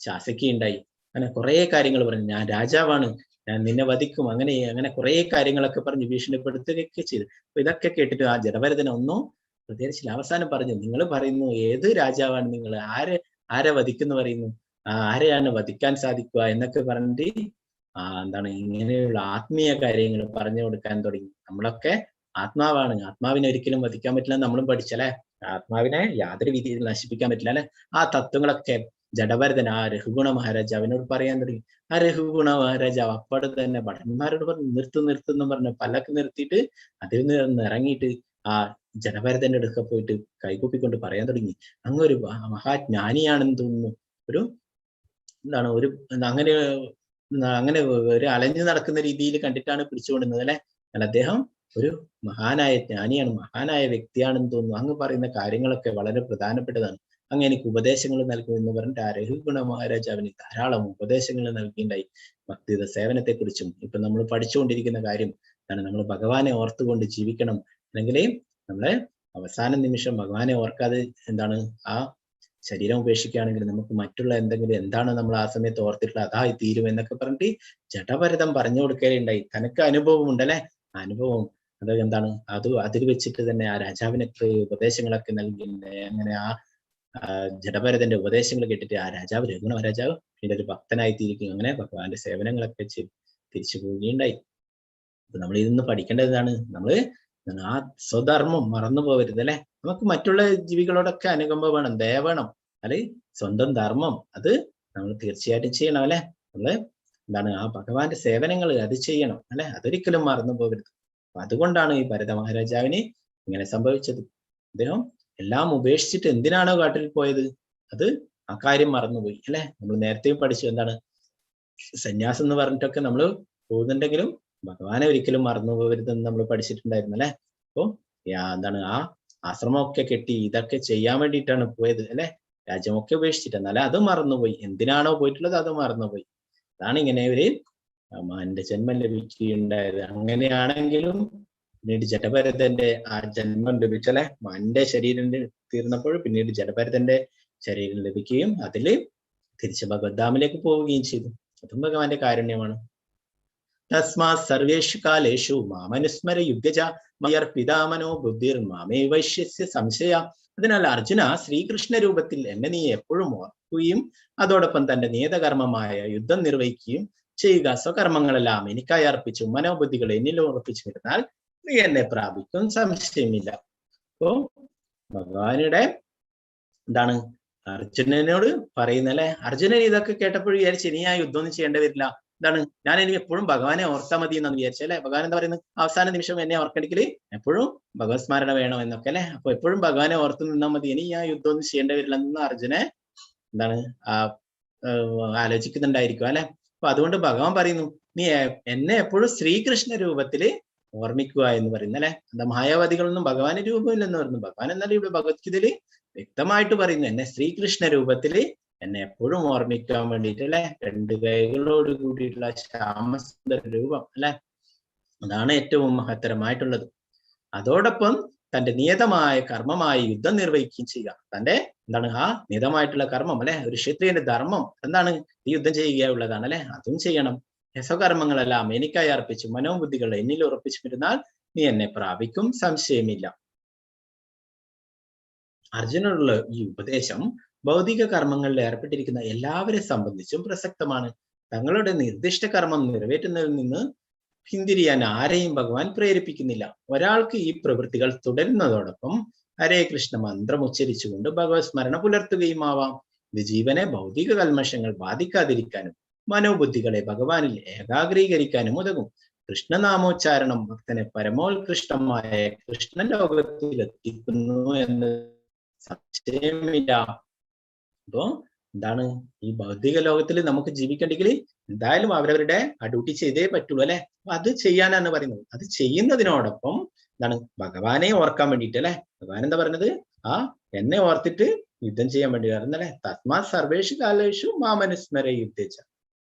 ശാസിക്കുകയുണ്ടായി. അങ്ങനെ കുറെ കാര്യങ്ങൾ പറഞ്ഞു, ഞാൻ രാജാവാണ്, ഞാൻ നിന്നെ വധിക്കും, അങ്ങനെ കുറെ കാര്യങ്ങളൊക്കെ പറഞ്ഞ് ഭീഷണിപ്പെടുത്തുകയൊക്കെ ചെയ്തു. അപ്പൊ ഇതൊക്കെ കേട്ടിട്ട് ആ ജഡഭരതനെ ഒന്നും പ്രതികരിച്ചില്ല. അവസാനം പറഞ്ഞു, നിങ്ങൾ പറയുന്നു ഏത് രാജാവാണ് നിങ്ങൾ, ആരെ വധിക്കുന്നു പറയുന്നു, ആരെയാണ് വധിക്കാൻ സാധിക്കുക എന്നൊക്കെ പറഞ്ഞിട്ട് എന്താണ് ഇങ്ങനെയുള്ള ആത്മീയ കാര്യങ്ങൾ പറഞ്ഞു കൊടുക്കാൻ തുടങ്ങി. നമ്മളൊക്കെ ആത്മാവാണ്, ആത്മാവിനെ ഒരിക്കലും വധിക്കാൻ പറ്റില്ല, നമ്മളും പഠിച്ചല്ലേ. ആത്മാവിനെ യാതൊരു രീതിയിൽ നശിപ്പിക്കാൻ പറ്റില്ല അല്ലെ. ആ തത്വങ്ങളൊക്കെ ജഡഭരതൻ ആ രഘുഗുണ മഹാരാജാവിനോട് പറയാൻ തുടങ്ങി. ആ രഘുഗുണ മഹാരാജാവ് അപ്പോഴെ തന്നെ ഭടന്മാരോട് പറഞ്ഞു, നിർത്തുന്നു പറഞ്ഞു പല്ലക്ക് നിർത്തിയിട്ട് അതിൽ നിന്ന് ഇറങ്ങിയിട്ട് ആ ജഡഭരതന്റെ അടുക്ക പോയിട്ട് കൈകൂപ്പിക്കൊണ്ട് പറയാൻ തുടങ്ങി, അങ്ങൊരു മഹാജ്ഞാനിയാണെന്ന് തോന്നുന്നു, എന്താണ് അങ്ങനെ ഒരു അലഞ്ഞു നടക്കുന്ന രീതിയിൽ കണ്ടിട്ടാണ് പിടിച്ചുകൊണ്ടുന്നത് അല്ലെ. എന്നാൽ അദ്ദേഹം ഒരു മഹാനായ ജ്ഞാനിയാണ്, മഹാനായ വ്യക്തിയാണെന്ന് തോന്നുന്നു, അങ്ങ് പറയുന്ന കാര്യങ്ങളൊക്കെ വളരെ പ്രധാനപ്പെട്ടതാണ്, അങ്ങ് എനിക്ക് ഉപദേശങ്ങൾ നൽകും എന്ന് പറഞ്ഞിട്ട് ആ രഘുഗുണ മഹാരാജാവിന് ധാരാളം ഉപദേശങ്ങൾ നൽകിയിട്ടുണ്ടായി. ഭക്തിയുടെ സേവനത്തെ കുറിച്ചും ഇപ്പൊ നമ്മൾ പഠിച്ചുകൊണ്ടിരിക്കുന്ന കാര്യം നമ്മൾ ഭഗവാനെ ഓർത്തുകൊണ്ട് ജീവിക്കണം, അല്ലെങ്കിൽ നമ്മളെ അവസാന നിമിഷം ഭഗവാനെ ഓർക്കാതെ ആ ശരീരം ഉപേക്ഷിക്കുകയാണെങ്കിൽ നമുക്ക് മറ്റുള്ള എന്താണ് നമ്മൾ ആ സമയത്ത് ഓർത്തിട്ടുള്ള അതായി തീരും എന്നൊക്കെ പറഞ്ഞിട്ട് ജഡഭരതം പറഞ്ഞു കൊടുക്കുകയുണ്ടായി. തനക്ക് അനുഭവം ഉണ്ടല്ലേ, അനുഭവം അതിൽ വെച്ചിട്ട് തന്നെ ആ രാജാവിനൊക്കെ ഉപദേശങ്ങളൊക്കെ നൽകിയിട്ടുണ്ടായി. അങ്ങനെ ആ ജഡഭരതന്റെ ഉപദേശങ്ങൾ കേട്ടിട്ട് ആ രാജാവ് രഘുഗുണ മഹാരാജാവ് പിന്നെ ഒരു ഭക്തനായി തീരുകയും അങ്ങനെ ഭഗവാന്റെ സേവനങ്ങളൊക്കെ തിരിച്ചു പോവുകയുണ്ടായി. അപ്പൊ നമ്മൾ ഇതിന്ന് പഠിക്കേണ്ടതാണ്, നമ്മള് ആ സ്വധർമ്മം മറന്നു പോകരുത് അല്ലെ. നമുക്ക് മറ്റുള്ള ജീവികളോടൊക്കെ അനുകമ്പ വേണം, ദയ വേണം, അല്ലെ സ്വന്തം ധർമ്മം അത് നമ്മൾ തീർച്ചയായിട്ടും ചെയ്യണം അല്ലെ. നമ്മള് ആ ഭഗവാന്റെ സേവനങ്ങൾ അത് ചെയ്യണം അല്ലെ, അതൊരിക്കലും മറന്നു പോകരുത്. അപ്പൊ അതുകൊണ്ടാണ് ഈ ഭരത മഹാരാജാവിന് ഇങ്ങനെ സംഭവിച്ചത്. അദ്ദേഹം എല്ലാം ഉപേക്ഷിച്ചിട്ട് എന്തിനാണോ കാട്ടിൽ പോയത് അത് ആ കാര്യം മറന്നുപോയി അല്ലെ. നമ്മൾ നേരത്തെയും പഠിച്ചു, സന്യാസം എന്ന് പറഞ്ഞിട്ടൊക്കെ നമ്മൾ പോകുന്നുണ്ടെങ്കിലും ഭഗവാനെ ഒരിക്കലും മറന്നു പോകരുതെന്ന് നമ്മൾ പഠിച്ചിട്ടുണ്ടായിരുന്നു അല്ലെ. അപ്പൊ ആ ആശ്രമമൊക്കെ കെട്ടി ഇതൊക്കെ ചെയ്യാൻ വേണ്ടിയിട്ടാണ് പോയത് അല്ലെ, രാജ്യമൊക്കെ ഉപേക്ഷിച്ചിട്ട്, എന്നാലും അത് മറന്നുപോയി, എന്തിനാണോ പോയിട്ടുള്ളത് അത് മറന്നുപോയി. അതാണ് ഇങ്ങനെ ഒരു മാന്റെ ജന്മം ലഭിക്കുകയുണ്ടായത്. അങ്ങനെയാണെങ്കിലും പിന്നീട് ജഡഭരതന്റെ ആ ജന്മം ലഭിച്ചല്ലേ, മാന്റെ ശരീരം തീർന്നപ്പോൾ പിന്നീട് ജഡഭരതന്റെ ശരീരം ലഭിക്കുകയും അതില് തിരിച്ച് ഭഗവദ്ധാമിലേക്ക് പോവുകയും ചെയ്തു. അതും ഭഗവാന്റെ കാരുണ്യമാണ്. തസ്മാ സർവേഷു കാലേഷു മാമനുസ്മര യുഗജ മയർപിതാമനോ ബുദ്ധിർ മാമേ വൈശ്യസ്യ സംശയ. അതിനാൽ അർജുന, ശ്രീകൃഷ്ണ രൂപത്തിൽ എന്നെ നീ എപ്പോഴും ഓർക്കുകയും അതോടൊപ്പം തന്റെ നിയതകർമ്മമായ യുദ്ധം നിർവഹിക്കുകയും ചെയ്യുക. സ്വകർമ്മങ്ങളെല്ലാം എനിക്കായി അർപ്പിച്ചു മനോബുദ്ധികൾ എന്നിൽ ഉറപ്പിച്ചു വിടുന്നാൽ നീ എന്നെ പ്രാപിക്കും, സംശയമില്ല. അപ്പോ ഭഗവാനുടെ അർജുനനോട് പറയുന്നല്ലേ. അർജുനൻ ഇതൊക്കെ കേട്ടപ്പോൾ വിചാരിച്ചു ഇനി ആ യുദ്ധമൊന്നും ചെയ്യേണ്ടി വരില്ല, എന്താണ് ഞാൻ ഇനി എപ്പോഴും ഭഗവാനെ ഓർത്താൽ മതി എന്നാണ് വിചാരിച്ചത് അല്ലെ. ഭഗവാൻ എന്താ പറയുന്നത്, അവസാന നിമിഷം എന്നെ ഓർക്കണമെങ്കിൽ എപ്പോഴും ഭഗവത് സ്മരണ വേണം എന്നൊക്കെ അല്ലെ. അപ്പൊ എപ്പോഴും ഭഗവാനെ ഓർത്ത് നിന്നാൽ മതി, ഇനി ഞാൻ യുദ്ധമൊന്നും ചെയ്യേണ്ടി വരില്ല എന്ന് അർജുനെ എന്താണ് ആലോചിക്കുന്നുണ്ടായിരിക്കും അല്ലെ. അപ്പൊ അതുകൊണ്ട് ഭഗവാൻ പറയുന്നു, നീ എന്നെ എപ്പോഴും ശ്രീകൃഷ്ണ രൂപത്തില് ഓർമ്മിക്കുക എന്ന് പറയുന്നു അല്ലെ. എന്താ മായാവാദികളൊന്നും ഭഗവാന് രൂപമില്ലെന്ന് പറഞ്ഞു. ഭഗവാൻ എന്നാലും ഇവിടെ ഭഗവത്ഗീതയില് വ്യക്തമായിട്ട് പറയുന്നു, എന്നെ ശ്രീകൃഷ്ണ രൂപത്തില് എന്നെ എപ്പോഴും ഓർമ്മിക്കാൻ വേണ്ടിയിട്ട് അല്ലെ. 2 കൈകളോട് കൂടിയിട്ടുള്ള ശ്യാമസുന്ദര രൂപം അല്ലെ, അതാണ് ഏറ്റവും മഹത്തരമായിട്ടുള്ളത്. അതോടൊപ്പം തന്റെ നിയതമായ കർമ്മമായി യുദ്ധം നിർവഹിക്കുകയും ചെയ്യുക. തന്റെ എന്താണ് ആ നിയതമായിട്ടുള്ള കർമ്മം അല്ലെ, ഒരു ക്ഷത്രിയന്റെ ധർമ്മം എന്താണ്, ഈ യുദ്ധം ചെയ്യുകയുള്ളതാണ് അല്ലെ, അതും ചെയ്യണം. രസകർമ്മങ്ങളെല്ലാം എനിക്കായി അർപ്പിച്ചു മനോബുദ്ധികൾ എന്നിൽ ഉറപ്പിച്ചിരുന്നാൽ നീ എന്നെ പ്രാപിക്കും, സംശയമില്ല. അർജുനനുള്ള ഈ ഉപദേശം ഭൗതിക കർമ്മങ്ങളിൽ ഏർപ്പെട്ടിരിക്കുന്ന എല്ലാവരെ സംബന്ധിച്ചും പ്രസക്തമാണ്. തങ്ങളുടെ നിർദ്ദിഷ്ട കർമ്മം നിറവേറ്റുന്നതിൽ നിന്ന് പിന്തിരിയാൻ ആരെയും ഭഗവാൻ പ്രേരിപ്പിക്കുന്നില്ല. ഒരാൾക്ക് ഈ പ്രവൃത്തികൾ തുടരുന്നതോടൊപ്പം ഹരേ കൃഷ്ണ മന്ത്രം ഉച്ചരിച്ചുകൊണ്ട് ഭഗവത് സ്മരണ പുലർത്തുകയും ആവാം. ഇത് ജീവനെ ഭൗതിക കൽമഷങ്ങൾ ബാധിക്കാതിരിക്കാനും മനോബുദ്ധികളെ ഭഗവാനിൽ ഏകാഗ്രീകരിക്കാനും ഉതകും. കൃഷ്ണനാമോച്ചാരണം ഭക്തനെ പരമോത്കൃഷ്ടമായ കൃഷ്ണ ലോകത്തിലെത്തിക്കുന്നു എന്ന് സംശയമില്ല. അപ്പോ എന്താണ്, ഈ ഭൗതിക ലോകത്തിൽ നമുക്ക് ജീവിക്കണ്ടെങ്കിൽ എന്തായാലും അവരവരുടെ ആ ഡ്യൂട്ടി ചെയ്തേ പറ്റുള്ളൂ അല്ലെ. അപ്പൊ അത് ചെയ്യാനാണ് പറയുന്നത്. അത് ചെയ്യുന്നതിനോടൊപ്പം എന്താണ്, ഭഗവാനെ ഓർക്കാൻ വേണ്ടിയിട്ട് അല്ലെ. ഭഗവാൻ എന്താ പറയുന്നത്, ആ എന്നെ ഓർത്തിട്ട് യുദ്ധം ചെയ്യാൻ വേണ്ടി പറയുന്നല്ലേ. തസ്മാ സർവേഷു കാലേഷു മാമനുസ്മര യുദ്ധേച്ച,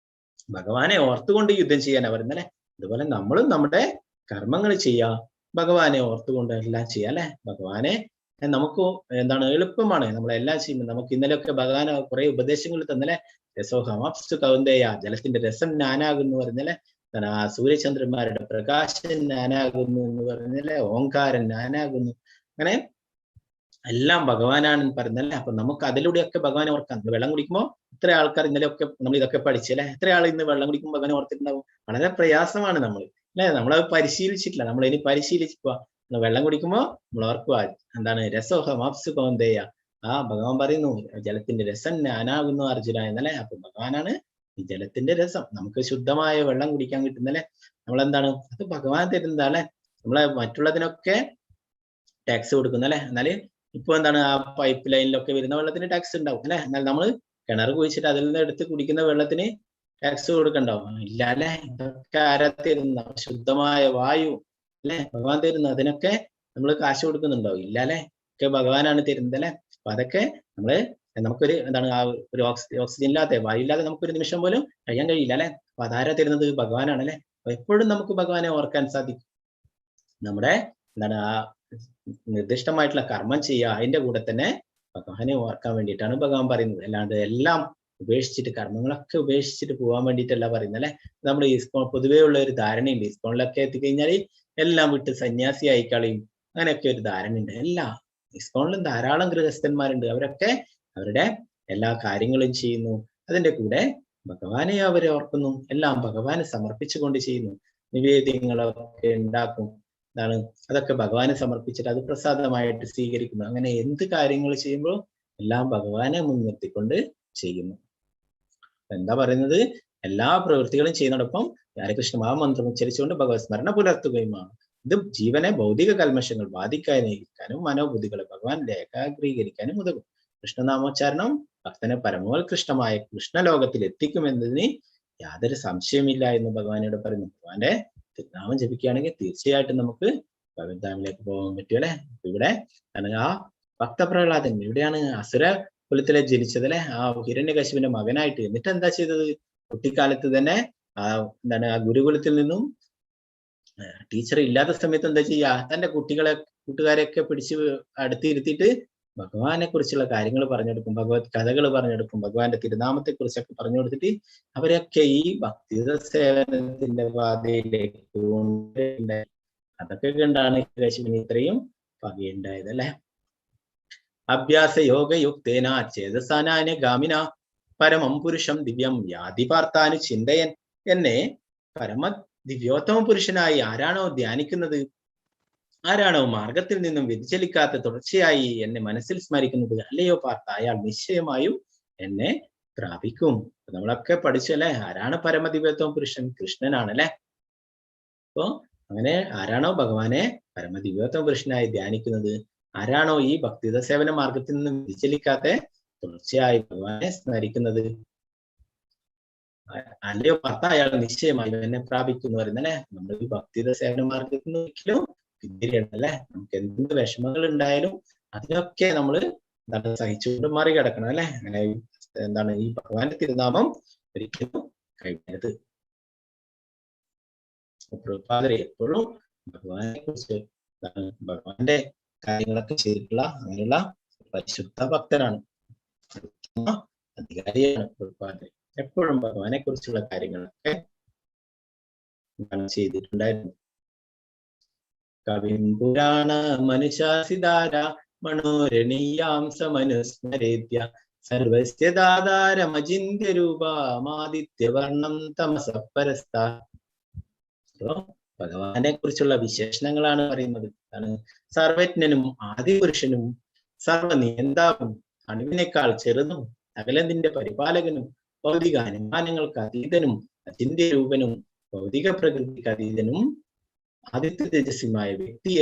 ഭഗവാനെ ഓർത്തുകൊണ്ട് യുദ്ധം ചെയ്യാനാ പറയുന്നല്ലേ. അതുപോലെ നമ്മളും നമ്മുടെ കർമ്മങ്ങൾ ചെയ്യാ, ഭഗവാനെ ഓർത്തുകൊണ്ട് എല്ലാം ചെയ്യാം അല്ലെ. ഭഗവാനെ നമുക്ക് എന്താണ് എളുപ്പമാണ്, നമ്മളെല്ലാം ചെയ്യുമ്പോൾ. നമുക്ക് ഇന്നലെയൊക്കെ ഭഗവാൻ കുറെ ഉപദേശങ്ങൾ തന്നല്ലേ. രസോഹമാപ്സു കൗന്ദേയ, ജലത്തിന്റെ രസം ഞാനാകുന്നു പറഞ്ഞല്ലേ. ആ സൂര്യചന്ദ്രന്മാരുടെ പ്രകാശം ഞാനാകുന്നു എന്ന് പറഞ്ഞല്ലേ. ഓങ്കാരൻ ഞാനാകുന്നു, അങ്ങനെ എല്ലാം ഭഗവാനാണെന്ന് പറയുന്നല്ലേ. അപ്പൊ നമുക്ക് അതിലൂടെയൊക്കെ ഭഗവാനെ ഓർക്കാം. വെള്ളം കുടിക്കുമ്പോൾ എത്ര ആൾക്കാർ ഇന്നലെയൊക്കെ നമ്മൾ ഇതൊക്കെ പഠിച്ചല്ലേ, എത്ര ആൾ ഇന്ന് വെള്ളം കുടിക്കുമ്പോൾ ഭഗവാനെ ഓർത്തിട്ടുണ്ടാവും. വളരെ പ്രയാസമാണ് നമ്മൾ അല്ലെ. നമ്മളത് പരിശീലിച്ചിട്ടില്ല, നമ്മൾ ഇനി പരിശീലിക്കുക. വെള്ളം കുടിക്കുമ്പോൾ നമ്മൾ ഓർക്കുക എന്താണ്, രസോഹമാപ്സു കൗന്ദേയ. ആ ഭഗവാൻ പറയുന്നു ജലത്തിന്റെ രസം ഞാനാകുന്നു അർജുന എന്നല്ലേ. അപ്പൊ ഭഗവാനാണ് ഈ ജലത്തിന്റെ രസം. നമുക്ക് ശുദ്ധമായ വെള്ളം കുടിക്കാൻ കിട്ടുന്നല്ലേ. നമ്മളെന്താണ്, അത് ഭഗവാൻ തരുന്നതല്ലേ. നമ്മളെ മറ്റുള്ളതിനൊക്കെ ടാക്സ് കൊടുക്കുന്നല്ലേ. എന്നാല് ഇപ്പൊ എന്താണ്, ആ പൈപ്പ് ലൈനിലൊക്കെ വരുന്ന വെള്ളത്തിന് ടാക്സ് ഉണ്ടാവും അല്ലെ. എന്നാൽ നമ്മൾ കിണർ കുഴിച്ചിട്ട് അതിൽ നിന്ന് എടുത്ത് കുടിക്കുന്ന വെള്ളത്തിന് ടാക്സ് കൊടുക്കണ്ടാവും ഇല്ല അല്ലെ. ഇതൊക്കെ ആരാ തരുന്ന, ശുദ്ധമായ വായു അല്ലെ, ഭഗവാൻ തരുന്നു. അതിനൊക്കെ നമ്മൾ കാശ് കൊടുക്കുന്നുണ്ടാവും ഇല്ല അല്ലെ. ഒക്കെ ഭഗവാനാണ് തരുന്നത് അല്ലെ. അപ്പൊ അതൊക്കെ നമുക്കൊരു എന്താണ്, ആ ഒരു ഓക്സിജൻ ഇല്ലാതെ, വായു ഇല്ലാതെ നമുക്കൊരു നിമിഷം പോലും കഴിയാൻ കഴിയില്ല അല്ലെ. അപ്പൊ അതാരാ തരുന്നത്, ഭഗവാനാണ് അല്ലെ. അപ്പൊ എപ്പോഴും നമുക്ക് ഭഗവാനെ ഓർക്കാൻ സാധിക്കും. നമ്മുടെ എന്താണ് ആ നിർദ്ദിഷ്ടമായിട്ടുള്ള കർമ്മം ചെയ്യുക, അതിന്റെ കൂടെ തന്നെ ഭഗവാനെ ഓർക്കാൻ വേണ്ടിയിട്ടാണ് ഭഗവാൻ പറയുന്നത്. അല്ലാണ്ട് എല്ലാം ഉപേക്ഷിച്ചിട്ട്, കർമ്മങ്ങളൊക്കെ ഉപേക്ഷിച്ചിട്ട് പോകാൻ വേണ്ടിയിട്ടല്ല പറയുന്നത് അല്ലെ. നമ്മൾ ഈസ്കോൺ പൊതുവേ ഉള്ള ഒരു ധാരണയുണ്ട്, ഈസ്കോണിലൊക്കെ എത്തിക്കഴിഞ്ഞാൽ എല്ലാം വിട്ട് സന്യാസി ആയിക്കളയും, അങ്ങനെയൊക്കെ ഒരു ധാരണയുണ്ട്. ഈസ്കോണിലും ധാരാളം ഗൃഹസ്ഥന്മാരുണ്ട്, അവരൊക്കെ അവരുടെ എല്ലാ കാര്യങ്ങളും ചെയ്യുന്നു. അതിന്റെ കൂടെ ഭഗവാനെ അവരെ ഓർക്കുന്നു, എല്ലാം ഭഗവാനെ സമർപ്പിച്ചുകൊണ്ട് ചെയ്യുന്നു. നിവേദ്യങ്ങളൊക്കെ ഉണ്ടാക്കും, അതൊക്കെ ഭഗവാനെ സമർപ്പിച്ചിട്ട് അത് പ്രസാദമായിട്ട് സ്വീകരിക്കുന്നു. അങ്ങനെ എന്ത് കാര്യങ്ങൾ ചെയ്യുമ്പോൾ എല്ലാം ഭഗവാനെ മുൻനിർത്തിക്കൊണ്ട് ചെയ്യുന്നു. എന്താ പറയുന്നത്, എല്ലാ പ്രവൃത്തികളും ചെയ്യുന്നതോടൊപ്പം ഹരകൃഷ്ണ മഹാമന്ത്രം ഉച്ചരിച്ചുകൊണ്ട് ഭഗവത് സ്മരണ പുലർത്തുകയുമാണ്. ഇത് ജീവനെ ഭൗതിക കൽമഷങ്ങൾ ബാധിക്കാതിരിക്കാനും മനോബുദ്ധികളെ ഭഗവാനിൽ ഏകാഗ്രീകരിക്കാനും ഉതകും. കൃഷ്ണനാമോച്ചാരണം ഭക്തനെ പരമോത്കൃഷ്ടമായ കൃഷ്ണലോകത്തിൽ എത്തിക്കുമെന്നതിന് യാതൊരു സംശയമില്ല എന്ന് ഭഗവാനോട് പറയുന്നു. ഭഗവാന്റെ നാമം ജപിക്കുകയാണെങ്കിൽ തീർച്ചയായിട്ടും നമുക്ക് ഭഗവത്ധാമിലേക്ക് പോകാൻ പറ്റും അല്ലെ. ഇവിടെ ആ ഭക്തപ്രഹ്ലാദൻ ഇവിടെയാണ് അസുര കുലത്തിലെ ജനിച്ചത് അല്ലെ, ആ ഹിരണ്യകശിപുവിന്റെ മകനായിട്ട്. എന്നിട്ട് എന്താ ചെയ്തത്, കുട്ടിക്കാലത്ത് തന്നെ ആ ഗുരുകുലത്തിൽ നിന്നും ടീച്ചർ ഇല്ലാത്ത സമയത്ത് എന്താ ചെയ്യാ, തന്റെ കൂട്ടുകാരെയൊക്കെ പിടിച്ച് അടുത്തിരുത്തിയിട്ട് ഭഗവാനെ കുറിച്ചുള്ള കാര്യങ്ങൾ പറഞ്ഞെടുക്കും, ഭഗവത് കഥകൾ പറഞ്ഞെടുക്കും, ഭഗവാന്റെ തിരുനാമത്തെ കുറിച്ചൊക്കെ പറഞ്ഞു കൊടുത്തിട്ട് അവരൊക്കെ ഈ ഭക്തിത സേവനത്തിന്റെ പാതയിലേക്ക് കൊണ്ടുവരുന്നത്. അതൊക്കെ കണ്ടാണ് കശിപിന് ഇത്രയും പകയുണ്ടായത് അല്ലെ. അഭ്യാസ യോഗയുക്തേന ചേതസാനാന ഗാമിന പരമം പുരുഷം ദിവ്യം യാതി പാർത്ഥാനു ചിന്തയൻ. എന്നെ പരമ ദിവ്യോത്തമ പുരുഷനായി ആരാണോ ധ്യാനിക്കുന്നത്, ആരാണോ മാർഗത്തിൽ നിന്നും വ്യതിചലിക്കാത്ത തുടർച്ചയായി എന്നെ മനസ്സിൽ സ്മരിക്കുന്നത്, അല്ലയോ പാർത്ഥ, അയാൾ നിശ്ചയമായും എന്നെ പ്രാപിക്കും. നമ്മളൊക്കെ പഠിച്ചു അല്ലെ, ആരാണ് പരമദിവ്യത്വം പുരുഷൻ? കൃഷ്ണനാണ് അല്ലെ. അപ്പോ അങ്ങനെ ആരാണോ ഭഗവാനെ പരമദിവ്യത്വം പുരുഷനായി ധ്യാനിക്കുന്നത്, ആരാണോ ഈ ഭക്തിയുത സേവന മാർഗത്തിൽ നിന്ന് വ്യതിചലിക്കാതെ തുടർച്ചയായി ഭഗവാനെ സ്മരിക്കുന്നത്, അല്ലയോ ഭർത്ത, അയാൾ നിശ്ചയമായി എന്നെ പ്രാപിക്കുന്നു പറയുന്നല്ലേ. നമ്മൾ ഈ ഭക്തിയുത സേവന മാർഗത്തിൽ നിന്ന് ഒരിക്കലും പിന്തിരിയണല്ലേ. നമുക്ക് എന്ത് വിഷമങ്ങൾ ഉണ്ടായാലും അതിനൊക്കെ നമ്മൾ എന്താണ് സഹിച്ചുകൊണ്ട് മറികടക്കണം അല്ലെ. അങ്ങനെ എന്താണ് ഈ ഭഗവാന്റെ തിരുനാമം ഒരിക്കലും കഴിയരുത്. പ്രഭുപാദർ എപ്പോഴും ഭഗവാനെ കുറിച്ച് ഭഗവാന്റെ കാര്യങ്ങളൊക്കെ ചെയ്തിട്ടുള്ള അങ്ങനെയുള്ള പരിശുദ്ധ ഭക്തനാണ്, അധികാരിയാണ് പ്രഭുപാദർ. എപ്പോഴും ഭഗവാനെ കുറിച്ചുള്ള കാര്യങ്ങളൊക്കെ ചെയ്തിട്ടുണ്ടായിരുന്നു. കവിം പുരാണ മനുശാസിതാര മനോരണീയാം സമനുസ്മരേദ്യ സർവസ്യ ദാതാരമചിന്യ രൂപമാദിത്യവർണം തമസപരസ്താ. ഭഗവാനെ കുറിച്ചുള്ള വിശേഷണങ്ങളാണ് പറയുന്നത്. സർവജ്ഞനും ആദിപുരുഷനും സർവനിയന്താവും അണുവിനേക്കാൾ ചെറുതും സകലതിന്റെ പരിപാലകനും ഭൗതിക അനുമാനങ്ങൾക്ക് അതീതനും അചിന്യ രൂപനും ഭൗതിക പ്രകൃതിക്ക് അതീതനും ആദിത്യ തേജസ്വിമായ വ്യക്തി.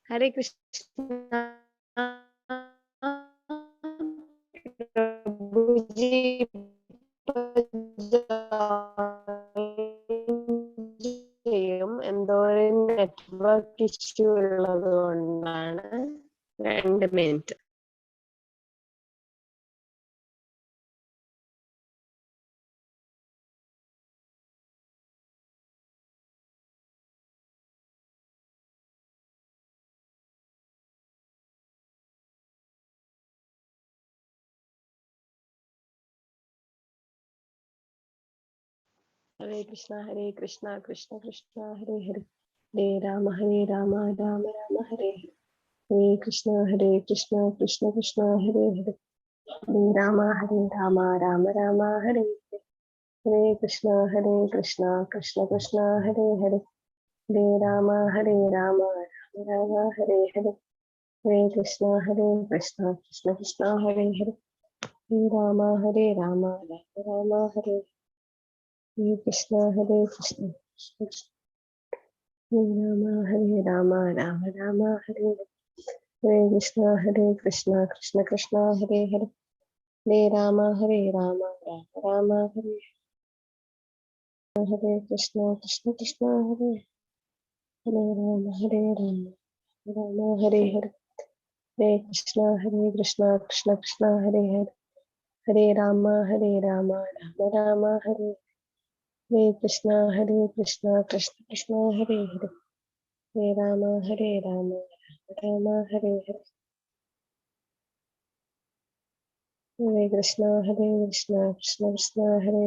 ഹരേ കൃഷ്ണ. പ്രഭുജി ചെയ്യും. എന്തോ ഒരു നെറ്റ്വർക്ക് ഇഷ്യൂ ഉള്ളത് കൊണ്ടാണ്. 2 മിനിറ്റ്. ഹരേ കൃഷ്ണ ഹരേ കൃഷ്ണ കൃഷ്ണ കൃഷ്ണ ഹരേ ഹരേ, ഹരേ രാമ രാമ രാമ ഹരേ ഹരേ, ഹരേ കൃഷ്ണ കൃഷ്ണ കൃഷ്ണ ഹരേ ഹരേ, ഹരേ രാമ രാമ രാമ ഹരേ ഹരേ, ഹരേ കൃഷ്ണ കൃഷ്ണ കൃഷ്ണ ഹരേ ഹരേ, ഹരേ രാമ രാമ രാമ ഹരേ ഹരേ, ഹരേ കൃഷ്ണ കൃഷ്ണ കൃഷ്ണ ഹരേ ഹരേ, ഹരേ രാമ രാമ രാമ ഹരേ, ഹരേ കൃഷ്ണ കൃഷ്ണ ഹരേ രാമ രാമ രാമ ഹരേ, ഹരേ കൃഷ്ണ കൃഷ്ണ കൃഷ്ണ ഹരേ ഹരേ, ഹരേ രാമ രാമ രാമ ഹരേ, ഹരേ കൃഷ്ണ കൃഷ്ണ ഹരേ, ഹരേ രാമ രാമ ഹരേ ഹരേ, ഹരേ കൃഷ്ണ കൃഷ്ണ കൃഷ്ണ ഹരേ ഹരേ, ഹരേ രാമ രാമ രാമ ഹരേ, ഹരേ കൃഷ്ണ കൃഷ്ണ കൃഷ്ണ ഹരേ ഹരേ, ഹരേ രാമ രാമ രാമ ഹരേ ഹരേ, ഹരേ കൃഷ്ണ കൃഷ്ണ കൃഷ്ണ ഹരേ